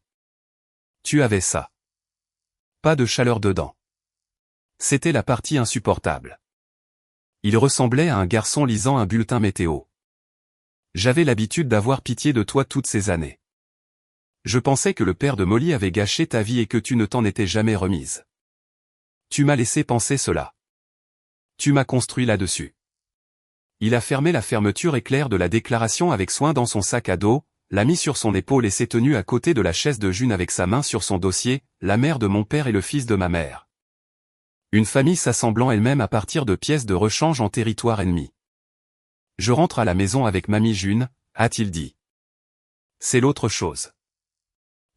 Tu avais ça. Pas de chaleur dedans. C'était la partie insupportable. Il ressemblait à un garçon lisant un bulletin météo. J'avais l'habitude d'avoir pitié de toi toutes ces années. Je pensais que le père de Molly avait gâché ta vie et que tu ne t'en étais jamais remise. Tu m'as laissé penser cela. Tu m'as construit là-dessus. Il a fermé la fermeture éclair de la déclaration avec soin dans son sac à dos, l'a mis sur son épaule et s'est tenu à côté de la chaise de June avec sa main sur son dossier, la mère de mon père et le fils de ma mère. Une famille s'assemblant elle-même à partir de pièces de rechange en territoire ennemi. Je rentre à la maison avec mamie June, a-t-il dit. C'est l'autre chose.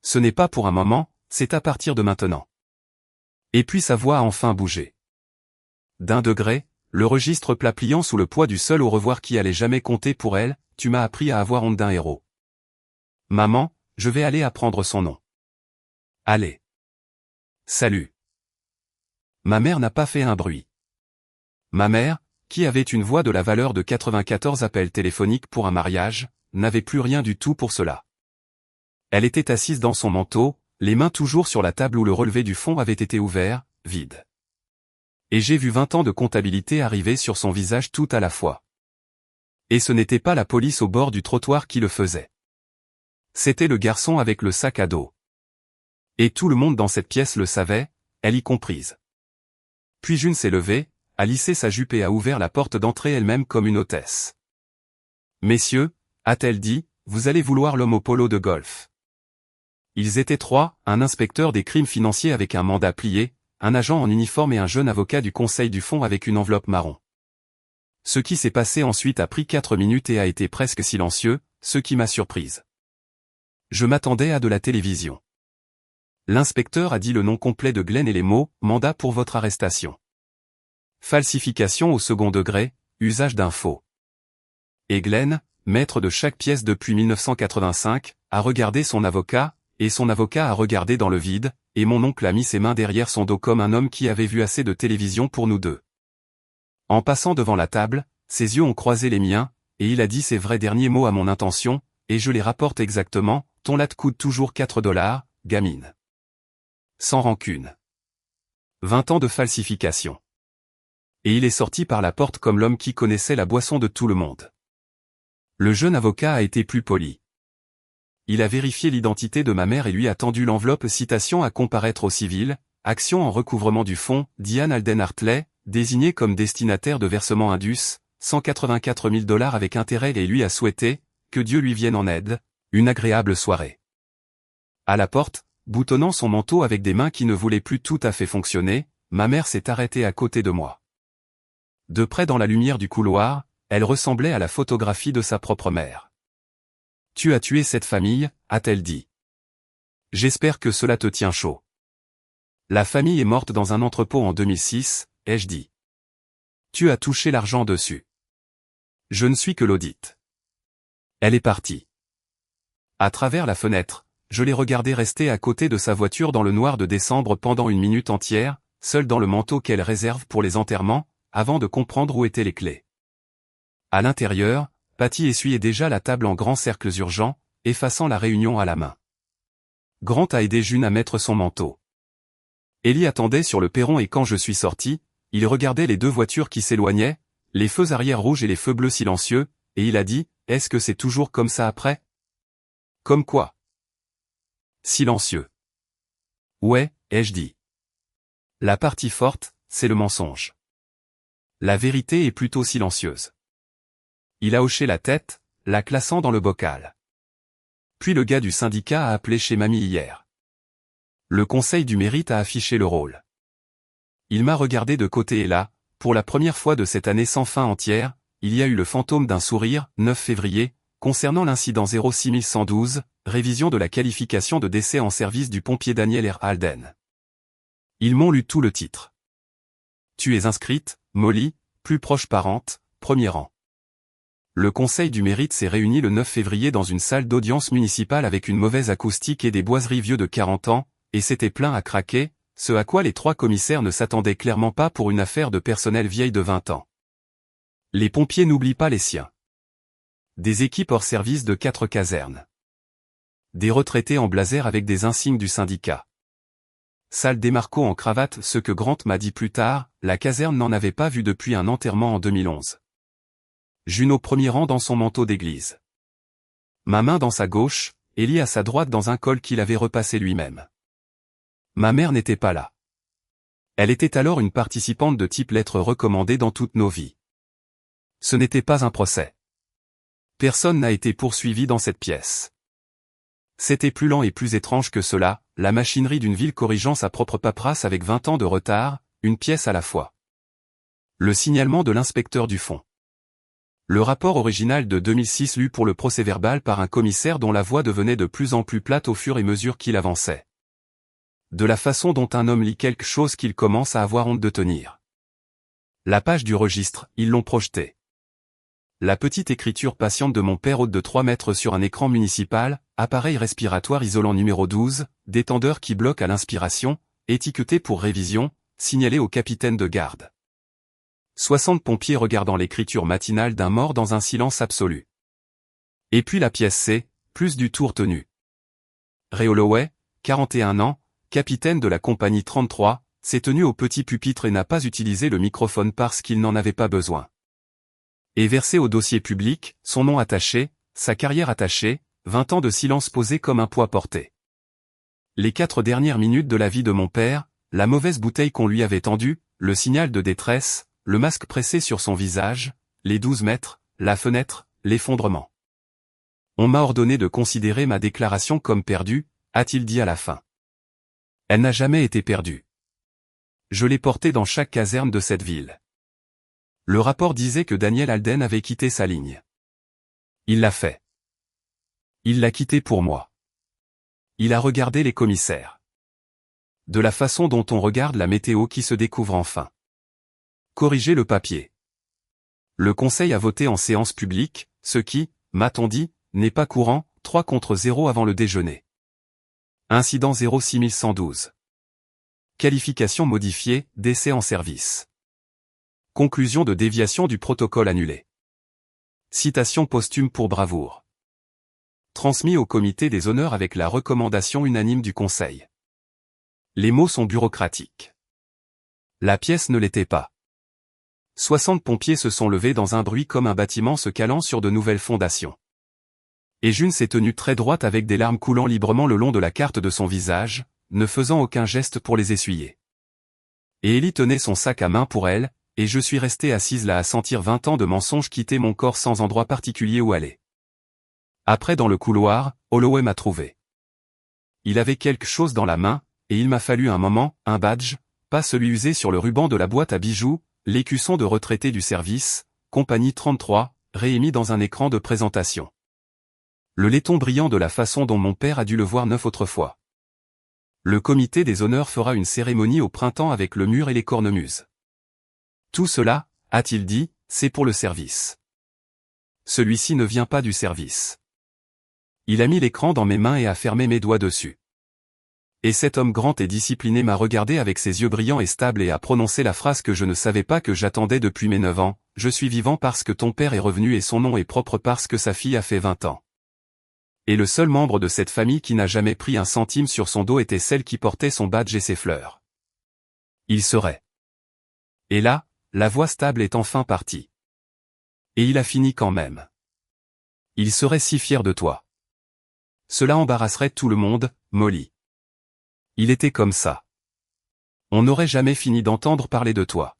Ce n'est pas pour un moment, c'est à partir de maintenant. Et puis sa voix a enfin bougé. D'un degré, le registre plat pliant sous le poids du seul au revoir qui allait jamais compter pour elle, tu m'as appris à avoir honte d'un héros. Maman, je vais aller apprendre son nom. Allez. Salut. Ma mère n'a pas fait un bruit. Ma mère, qui avait une voix de la valeur de 94 appels téléphoniques pour un mariage, n'avait plus rien du tout pour cela. Elle était assise dans son manteau, les mains toujours sur la table où le relevé du fond avait été ouvert, vide. Et j'ai vu 20 ans de comptabilité arriver sur son visage tout à la fois. Et ce n'était pas la police au bord du trottoir qui le faisait. C'était le garçon avec le sac à dos. Et tout le monde dans cette pièce le savait, elle y comprise. Puis June s'est levée, a lissé sa jupe et a ouvert la porte d'entrée elle-même comme une hôtesse. « Messieurs, a-t-elle dit, vous allez vouloir l'homme au polo de golf. » Ils étaient trois, un inspecteur des crimes financiers avec un mandat plié, un agent en uniforme et un jeune avocat du Conseil du Fonds avec une enveloppe marron. Ce qui s'est passé ensuite a pris 4 minutes et a été presque silencieux, ce qui m'a surprise. Je m'attendais à de la télévision. L'inspecteur a dit le nom complet de Glenn et les mots « mandat pour votre arrestation ». Falsification au second degré, usage d'un faux. Et Glenn, maître de chaque pièce depuis 1985, a regardé son avocat, et son avocat a regardé dans le vide, et mon oncle a mis ses mains derrière son dos comme un homme qui avait vu assez de télévision pour nous deux. En passant devant la table, ses yeux ont croisé les miens, et il a dit ses vrais derniers mots à mon intention, et je les rapporte exactement, ton latte coûte toujours 4 $, gamine. Sans rancune. 20 ans de falsification. Et il est sorti par la porte comme l'homme qui connaissait la boisson de tout le monde. Le jeune avocat a été plus poli. Il a vérifié l'identité de ma mère et lui a tendu l'enveloppe citation à comparaître au civil, action en recouvrement du fonds, Diane Alden Hartley, désignée comme destinataire de versement Indus, 184 000 $ avec intérêt et lui a souhaité, que Dieu lui vienne en aide, une agréable soirée. À la porte, boutonnant son manteau avec des mains qui ne voulaient plus tout à fait fonctionner, ma mère s'est arrêtée à côté de moi. De près dans la lumière du couloir, elle ressemblait à la photographie de sa propre mère. « Tu as tué cette famille », a-t-elle dit. « J'espère que cela te tient chaud. »« La famille est morte dans un entrepôt en 2006, » ai-je dit. « Tu as touché l'argent dessus. »« Je ne suis que l'audit. » Elle est partie. À travers la fenêtre, je l'ai regardée rester à côté de sa voiture dans le noir de décembre pendant 1 minute entière, seule dans le manteau qu'elle réserve pour les enterrements, avant de comprendre où étaient les clés. À l'intérieur, Patty essuyait déjà la table en grands cercles urgents, effaçant la réunion à la main. Grant a aidé June à mettre son manteau. Ellie attendait sur le perron et quand je suis sorti, il regardait les 2 voitures qui s'éloignaient, les feux arrière rouges et les feux bleus silencieux, et il a dit, « Est-ce que c'est toujours comme ça après ?»« Comme quoi ?»« Silencieux. »« Ouais, ai-je dit. » La partie forte, c'est le mensonge. La vérité est plutôt silencieuse. Il a hoché la tête, la classant dans le bocal. Puis le gars du syndicat a appelé chez mamie hier. Le conseil du mérite a affiché le rôle. Il m'a regardé de côté et là, pour la première fois de cette année sans fin entière, il y a eu le fantôme d'un sourire, 9 février, concernant l'incident 06112, révision de la qualification de décès en service du pompier Daniel R. Alden. Ils m'ont lu tout le titre. Tu es inscrite, Molly, plus proche parente, premier rang. Le Conseil du mérite s'est réuni le 9 février dans une salle d'audience municipale avec une mauvaise acoustique et des boiseries vieux de 40 ans, et c'était plein à craquer, ce à quoi les 3 commissaires ne s'attendaient clairement pas pour une affaire de personnel vieille de 20 ans. Les pompiers n'oublient pas les siens. Des équipes hors service de 4 casernes. Des retraités en blazer avec des insignes du syndicat. Salle Desmarco en cravate, ce que Grant m'a dit plus tard, la caserne n'en avait pas vu depuis un enterrement en 2011. June au premier rang dans son manteau d'église. Ma main dans sa gauche, Ellie à sa droite dans un col qu'il avait repassé lui-même. Ma mère n'était pas là. Elle était alors une participante de type lettre recommandée dans toutes nos vies. Ce n'était pas un procès. Personne n'a été poursuivi dans cette pièce. C'était plus lent et plus étrange que cela, la machinerie d'une ville corrigeant sa propre paperasse avec 20 ans de retard, une pièce à la fois. Le signalement de l'inspecteur du fonds. Le rapport original de 2006 lu pour le procès-verbal par un commissaire dont la voix devenait de plus en plus plate au fur et à mesure qu'il avançait. De la façon dont un homme lit quelque chose qu'il commence à avoir honte de tenir. La page du registre, ils l'ont projetée. La petite écriture patiente de mon père haute de 3 mètres sur un écran municipal, appareil respiratoire isolant numéro 12, détendeur qui bloque à l'inspiration, étiqueté pour révision, signalé au capitaine de garde. 60 pompiers regardant l'écriture matinale d'un mort dans un silence absolu. Et puis la pièce C, plus du tour tenu. Ray Holloway, 41 ans, capitaine de la compagnie 33, s'est tenu au petit pupitre et n'a pas utilisé le microphone parce qu'il n'en avait pas besoin. Et versé au dossier public, son nom attaché, sa carrière attachée, 20 ans de silence posé comme un poids porté. Les 4 dernières minutes de la vie de mon père, la mauvaise bouteille qu'on lui avait tendue, le signal de détresse, le masque pressé sur son visage, les 12 mètres, la fenêtre, l'effondrement. On m'a ordonné de considérer ma déclaration comme perdue, a-t-il dit à la fin. Elle n'a jamais été perdue. Je l'ai portée dans chaque caserne de cette ville. Le rapport disait que Daniel Alden avait quitté sa ligne. Il l'a fait. Il l'a quitté pour moi. Il a regardé les commissaires. De la façon dont on regarde la météo qui se découvre enfin. Corriger le papier. Le Conseil a voté en séance publique, ce qui, m'a-t-on dit, n'est pas courant, 3 contre 0 avant le déjeuner. Incident 06112. Qualification modifiée, décès en service. Conclusion de déviation du protocole annulé. Citation posthume pour bravoure. Transmis au comité des honneurs avec la recommandation unanime du Conseil. Les mots sont bureaucratiques. La pièce ne l'était pas. 60 pompiers se sont levés dans un bruit comme un bâtiment se calant sur de nouvelles fondations. Et June s'est tenue très droite avec des larmes coulant librement le long de la carte de son visage, ne faisant aucun geste pour les essuyer. Et Ellie tenait son sac à main pour elle, et je suis restée assise là à sentir 20 ans de mensonges quitter mon corps sans endroit particulier où aller. Après dans le couloir, Holloway m'a trouvé. Il avait quelque chose dans la main, et il m'a fallu un moment, un badge, pas celui usé sur le ruban de la boîte à bijoux, l'écusson de retraité du service, compagnie 33, réémis dans un écran de présentation. Le laiton brillant de la façon dont mon père a dû le voir 9 autres fois. Le comité des honneurs fera une cérémonie au printemps avec le mur et les cornemuses. Tout cela, a-t-il dit, c'est pour le service. Celui-ci ne vient pas du service. Il a mis l'écran dans mes mains et a fermé mes doigts dessus. Et cet homme grand et discipliné m'a regardé avec ses yeux brillants et stables et a prononcé la phrase que je ne savais pas que j'attendais depuis mes 9 ans, je suis vivant parce que ton père est revenu et son nom est propre parce que sa fille a fait 20 ans. Et le seul membre de cette famille qui n'a jamais pris un centime sur son dos était celle qui portait son badge et ses fleurs. Il serait. Et là, la voix stable est enfin partie. Et il a fini quand même. Il serait si fier de toi. Cela embarrasserait tout le monde, Molly. Il était comme ça. On n'aurait jamais fini d'entendre parler de toi.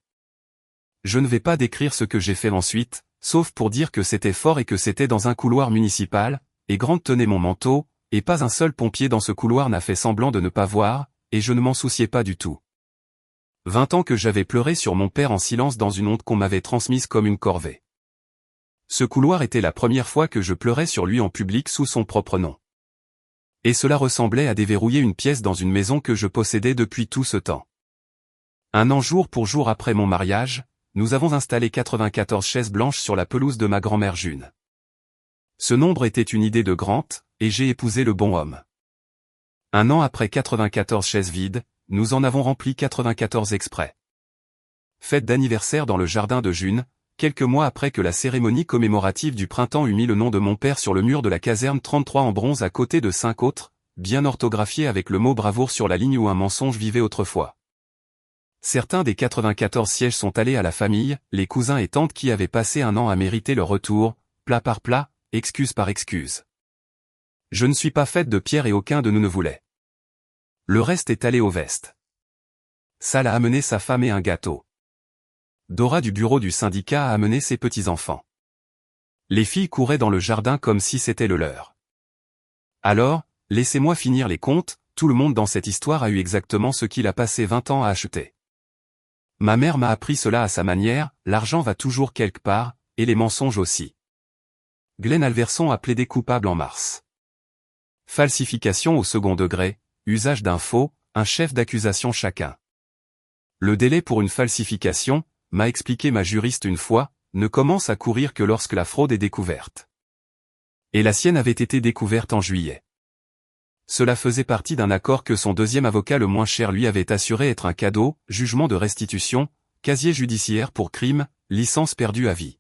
Je ne vais pas décrire ce que j'ai fait ensuite, sauf pour dire que c'était fort et que c'était dans un couloir municipal, et Grant tenait mon manteau, et pas un seul pompier dans ce couloir n'a fait semblant de ne pas voir, et je ne m'en souciais pas du tout. 20 ans que j'avais pleuré sur mon père en silence dans une honte qu'on m'avait transmise comme une corvée. Ce couloir était la première fois que je pleurais sur lui en public sous son propre nom. Et cela ressemblait à déverrouiller une pièce dans une maison que je possédais depuis tout ce temps. Un an jour pour jour après mon mariage, nous avons installé 94 chaises blanches sur la pelouse de ma grand-mère June. Ce nombre était une idée de Grant, et j'ai épousé le bon homme. Un an après 94 chaises vides, nous en avons rempli 94 exprès. Fête d'anniversaire dans le jardin de June, quelques mois après que la cérémonie commémorative du printemps eut mis le nom de mon père sur le mur de la caserne 33 en bronze à côté de 5 autres, bien orthographiés avec le mot bravoure sur la ligne où un mensonge vivait autrefois. Certains des 94 sièges sont allés à la famille, les cousins et tantes qui avaient passé un an à mériter leur retour, plat par plat, excuse par excuse. Je ne suis pas faite de pierre et aucun de nous ne voulait. Le reste est allé au veste. Sal a amené sa femme et un gâteau. Dora du bureau du syndicat a amené ses petits-enfants. Les filles couraient dans le jardin comme si c'était le leur. Alors, laissez-moi finir les comptes, tout le monde dans cette histoire a eu exactement ce qu'il a passé 20 ans à acheter. Ma mère m'a appris cela à sa manière, l'argent va toujours quelque part, et les mensonges aussi. Glenn Alverson a plaidé coupable en mars. Falsification au second degré, usage d'un faux, un chef d'accusation chacun. Le délai pour une falsification, m'a expliqué ma juriste une fois, ne commence à courir que lorsque la fraude est découverte. Et la sienne avait été découverte en juillet. Cela faisait partie d'un accord que son deuxième avocat le moins cher lui avait assuré être un cadeau, jugement de restitution, casier judiciaire pour crime, licence perdue à vie.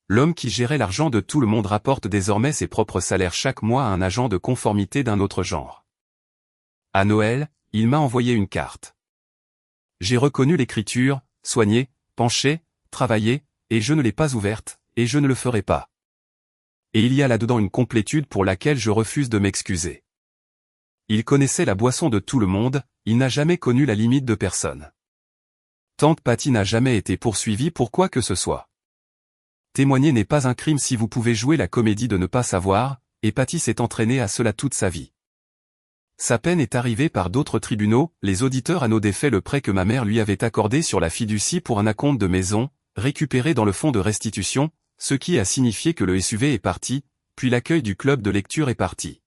L'homme qui gérait l'argent de tout le monde rapporte désormais ses propres salaires chaque mois à un agent de conformité d'un autre genre. À Noël, il m'a envoyé une carte. J'ai reconnu l'écriture, soigné, penché, travaillé, et je ne l'ai pas ouverte, et je ne le ferai pas. Et il y a là-dedans une complétude pour laquelle je refuse de m'excuser. Il connaissait la boisson de tout le monde, il n'a jamais connu la limite de personne. Tante Patty n'a jamais été poursuivie pour quoi que ce soit. Témoigner n'est pas un crime si vous pouvez jouer la comédie de ne pas savoir, et Patty s'est entraînée à cela toute sa vie. Sa peine est arrivée par d'autres tribunaux, les auditeurs anneaux défait le prêt que ma mère lui avait accordé sur la fiducie pour un acompte de maison, récupéré dans le fonds de restitution, ce qui a signifié que le SUV est parti, puis l'accueil du club de lecture est parti.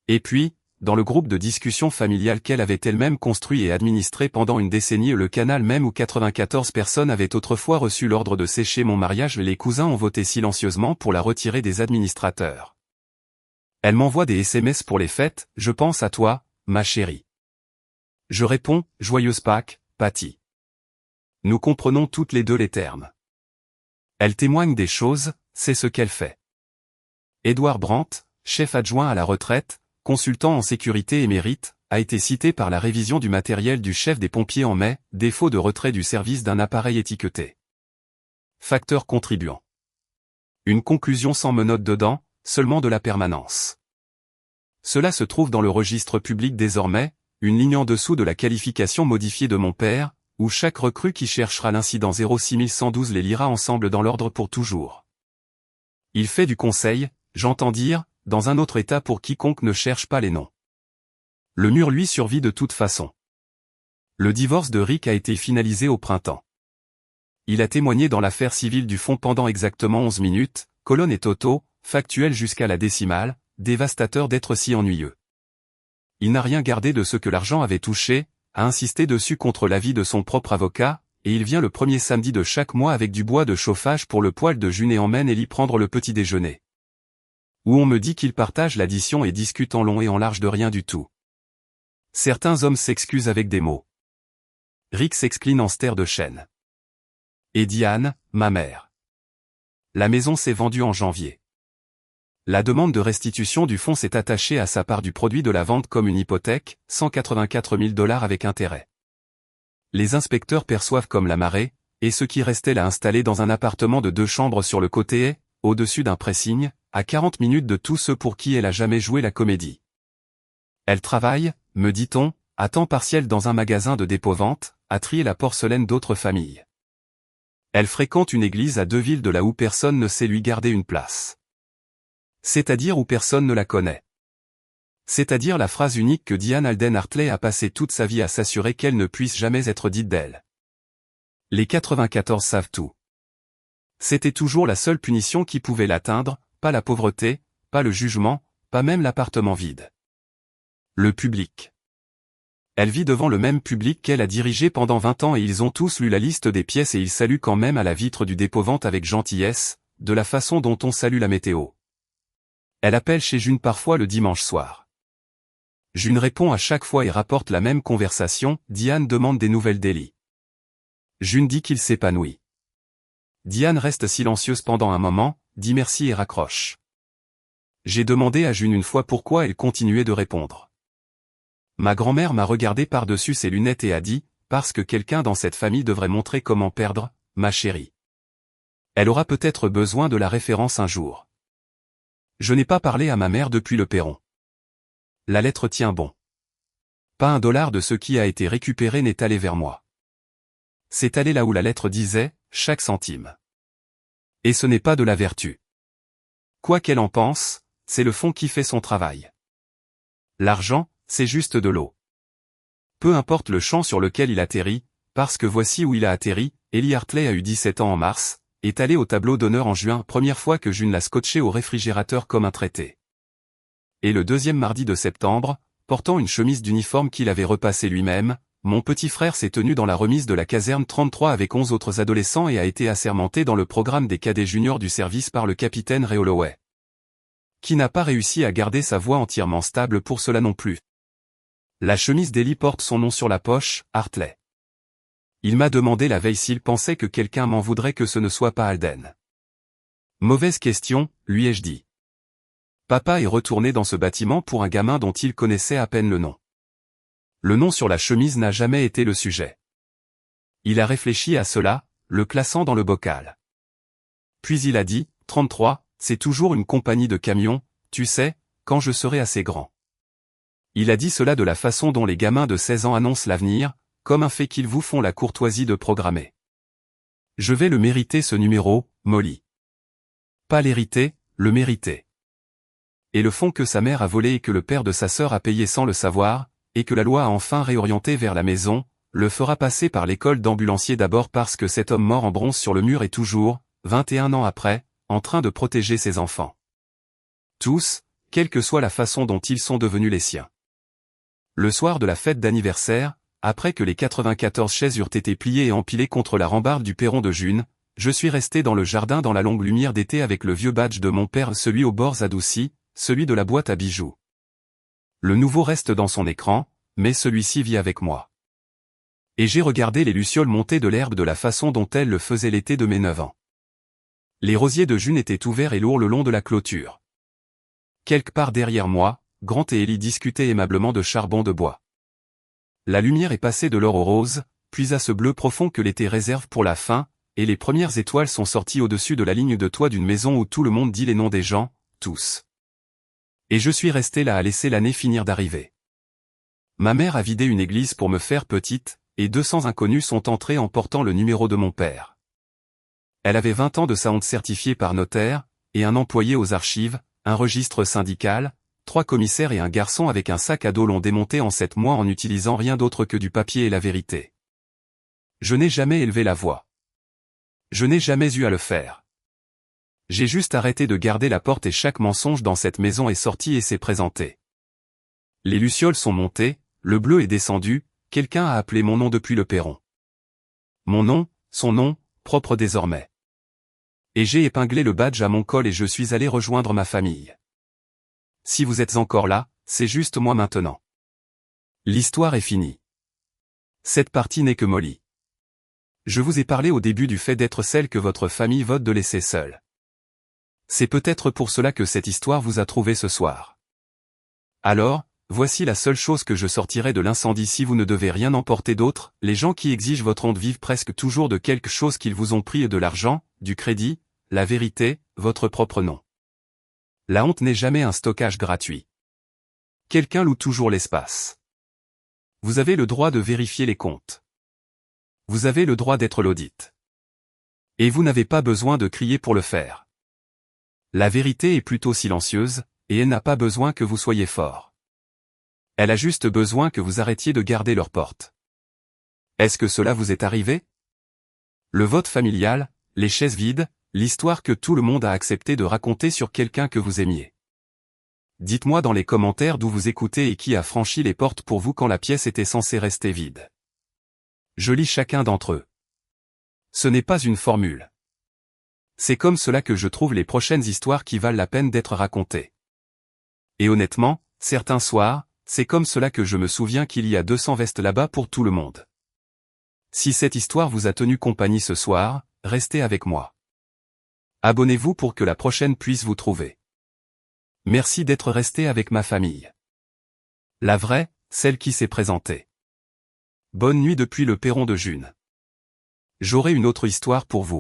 Et puis, dans le groupe de discussion familiale qu'elle avait elle-même construit et administré pendant une décennie, le canal même où 94 personnes avaient autrefois reçu l'ordre de sécher mon mariage, les cousins ont voté silencieusement pour la retirer des administrateurs. Elle m'envoie des SMS pour les fêtes, je pense à toi, ma chérie. Je réponds, joyeuse Pâques, Patty. Nous comprenons toutes les deux les termes. Elle témoigne des choses, c'est ce qu'elle fait. Édouard Brandt, chef adjoint à la retraite, consultant en sécurité et mérite, a été cité par la révision du matériel du chef des pompiers en mai, défaut de retrait du service d'un appareil étiqueté. Facteur contribuant. Une conclusion sans menottes dedans, seulement de la permanence. Cela se trouve dans le registre public désormais, une ligne en dessous de la qualification modifiée de mon père, où chaque recrue qui cherchera l'incident 06112 les lira ensemble dans l'ordre pour toujours. Il fait du conseil, j'entends dire, dans un autre état pour quiconque ne cherche pas les noms. Le mur lui survit de toute façon. Le divorce de Rick a été finalisé au printemps. Il a témoigné dans l'affaire civile du fond pendant exactement 11 minutes, colonne et toto, factuel jusqu'à la décimale, dévastateur d'être si ennuyeux. Il n'a rien gardé de ce que l'argent avait touché, a insisté dessus contre l'avis de son propre avocat, et il vient le premier samedi de chaque mois avec du bois de chauffage pour le poêle de June et emmène Ellie prendre le petit déjeuner. Où on me dit qu'il partage l'addition et discute en long et en large de rien du tout. Certains hommes s'excusent avec des mots. Rick s'excline en stère de chêne. Et Diane, ma mère. La maison s'est vendue en janvier. La demande de restitution du fonds s'est attachée à sa part du produit de la vente comme une hypothèque, 184 000 $ avec intérêt. Les inspecteurs perçoivent comme la marée, et ce qui restait l'a installé dans un appartement de 2 chambres sur le côté est, au-dessus d'un pressing, à 40 minutes de tous ceux pour qui elle a jamais joué la comédie. Elle travaille, me dit-on, à temps partiel dans un magasin de dépôt-vente, à trier la porcelaine d'autres familles. Elle fréquente une église à 2 villes de là où personne ne sait lui garder une place. C'est-à-dire où personne ne la connaît. C'est-à-dire la phrase unique que Diane Alden Hartley a passé toute sa vie à s'assurer qu'elle ne puisse jamais être dite d'elle. Les 94 savent tout. C'était toujours la seule punition qui pouvait l'atteindre, pas la pauvreté, pas le jugement, pas même l'appartement vide. Le public. Elle vit devant le même public qu'elle a dirigé pendant 20 ans et ils ont tous lu la liste des pièces et ils saluent quand même à la vitre du dépôt-vente avec gentillesse, de la façon dont on salue la météo. Elle appelle chez June parfois le dimanche soir. June répond à chaque fois et rapporte la même conversation, Diane demande des nouvelles d'Ellie. June dit qu'il s'épanouit. Diane reste silencieuse pendant un moment, dit merci et raccroche. J'ai demandé à June une fois pourquoi elle continuait de répondre. Ma grand-mère m'a regardé par-dessus ses lunettes et a dit, parce que quelqu'un dans cette famille devrait montrer comment perdre, ma chérie. Elle aura peut-être besoin de la référence un jour. Je n'ai pas parlé à ma mère depuis le perron. La lettre tient bon. Pas $1 de ce qui a été récupéré n'est allé vers moi. C'est allé là où la lettre disait, chaque centime. Et ce n'est pas de la vertu. Quoi qu'elle en pense, c'est le fond qui fait son travail. L'argent, c'est juste de l'eau. Peu importe le champ sur lequel il atterrit, parce que voici où il a atterri, Ellie Hartley a eu 17 ans en mars, est allée au tableau d'honneur en juin, première fois que June l'a scotché au réfrigérateur comme un traité. Et le deuxième mardi de septembre, portant une chemise d'uniforme qu'il avait repassée lui-même, mon petit frère s'est tenu dans la remise de la caserne 33 avec 11 autres adolescents et a été assermenté dans le programme des cadets juniors du service par le capitaine Ray Holloway. Qui n'a pas réussi à garder sa voix entièrement stable pour cela non plus. La chemise d'Ellie porte son nom sur la poche, Hartley. Il m'a demandé la veille s'il pensait que quelqu'un m'en voudrait que ce ne soit pas Alden. Mauvaise question, lui ai-je dit. Papa est retourné dans ce bâtiment pour un gamin dont il connaissait à peine le nom. Le nom sur la chemise n'a jamais été le sujet. Il a réfléchi à cela, le classant dans le bocal. Puis il a dit, 33, c'est toujours une compagnie de camions, tu sais, quand je serai assez grand. Il a dit cela de la façon dont les gamins de 16 ans annoncent l'avenir, comme un fait qu'ils vous font la courtoisie de programmer. Je vais le mériter ce numéro, Molly. Pas l'hériter, le mériter. Et le fonds que sa mère a volé et que le père de sa sœur a payé sans le savoir, et que la loi a enfin réorienté vers la maison, le fera passer par l'école d'ambulancier d'abord parce que cet homme mort en bronze sur le mur est toujours, 21 ans après, en train de protéger ses enfants. Tous, quelle que soit la façon dont ils sont devenus les siens. Le soir de la fête d'anniversaire, après que les 94 chaises eurent été pliées et empilées contre la rambarde du perron de June, je suis resté dans le jardin dans la longue lumière d'été avec le vieux badge de mon père, celui aux bords adoucis, celui de la boîte à bijoux. Le nouveau reste dans son écran, mais celui-ci vit avec moi. Et j'ai regardé les lucioles monter de l'herbe de la façon dont elles le faisaient l'été de mes 9 ans. Les rosiers de June étaient ouverts et lourds le long de la clôture. Quelque part derrière moi, Grant et Ellie discutaient aimablement de charbon de bois. La lumière est passée de l'or au rose, puis à ce bleu profond que l'été réserve pour la fin, et les premières étoiles sont sorties au-dessus de la ligne de toit d'une maison où tout le monde dit les noms des gens, tous. Et je suis resté là à laisser l'année finir d'arriver. Ma mère a vidé une église pour me faire petite, et 200 inconnus sont entrés en portant le numéro de mon père. Elle avait 20 ans de sa honte certifiée par notaire, et un employé aux archives, un registre syndical, 3 commissaires et un garçon avec un sac à dos l'ont démonté en 7 mois en n'utilisant rien d'autre que du papier et la vérité. Je n'ai jamais élevé la voix. Je n'ai jamais eu à le faire. J'ai juste arrêté de garder la porte et chaque mensonge dans cette maison est sorti et s'est présenté. Les lucioles sont montées, le bleu est descendu, quelqu'un a appelé mon nom depuis le perron. Mon nom, son nom, propre désormais. Et j'ai épinglé le badge à mon col et je suis allé rejoindre ma famille. Si vous êtes encore là, c'est juste moi maintenant. L'histoire est finie. Cette partie n'est que Molly. Je vous ai parlé au début du fait d'être celle que votre famille vote de laisser seule. C'est peut-être pour cela que cette histoire vous a trouvé ce soir. Alors, voici la seule chose que je sortirai de l'incendie si vous ne devez rien emporter d'autre, les gens qui exigent votre honte vivent presque toujours de quelque chose qu'ils vous ont pris et de l'argent, du crédit, la vérité, votre propre nom. La honte n'est jamais un stockage gratuit. Quelqu'un loue toujours l'espace. Vous avez le droit de vérifier les comptes. Vous avez le droit d'être l'audit. Et vous n'avez pas besoin de crier pour le faire. La vérité est plutôt silencieuse, et elle n'a pas besoin que vous soyez fort. Elle a juste besoin que vous arrêtiez de garder leur porte. Est-ce que cela vous est arrivé? Le vote familial, les chaises vides, l'histoire que tout le monde a accepté de raconter sur quelqu'un que vous aimiez. Dites-moi dans les commentaires d'où vous écoutez et qui a franchi les portes pour vous quand la pièce était censée rester vide. Je lis chacun d'entre eux. Ce n'est pas une formule. C'est comme cela que je trouve les prochaines histoires qui valent la peine d'être racontées. Et honnêtement, certains soirs, c'est comme cela que je me souviens qu'il y a 200 vestes là-bas pour tout le monde. Si cette histoire vous a tenu compagnie ce soir, restez avec moi. Abonnez-vous pour que la prochaine puisse vous trouver. Merci d'être resté avec ma famille. La vraie, celle qui s'est présentée. Bonne nuit depuis le perron de June. J'aurai une autre histoire pour vous.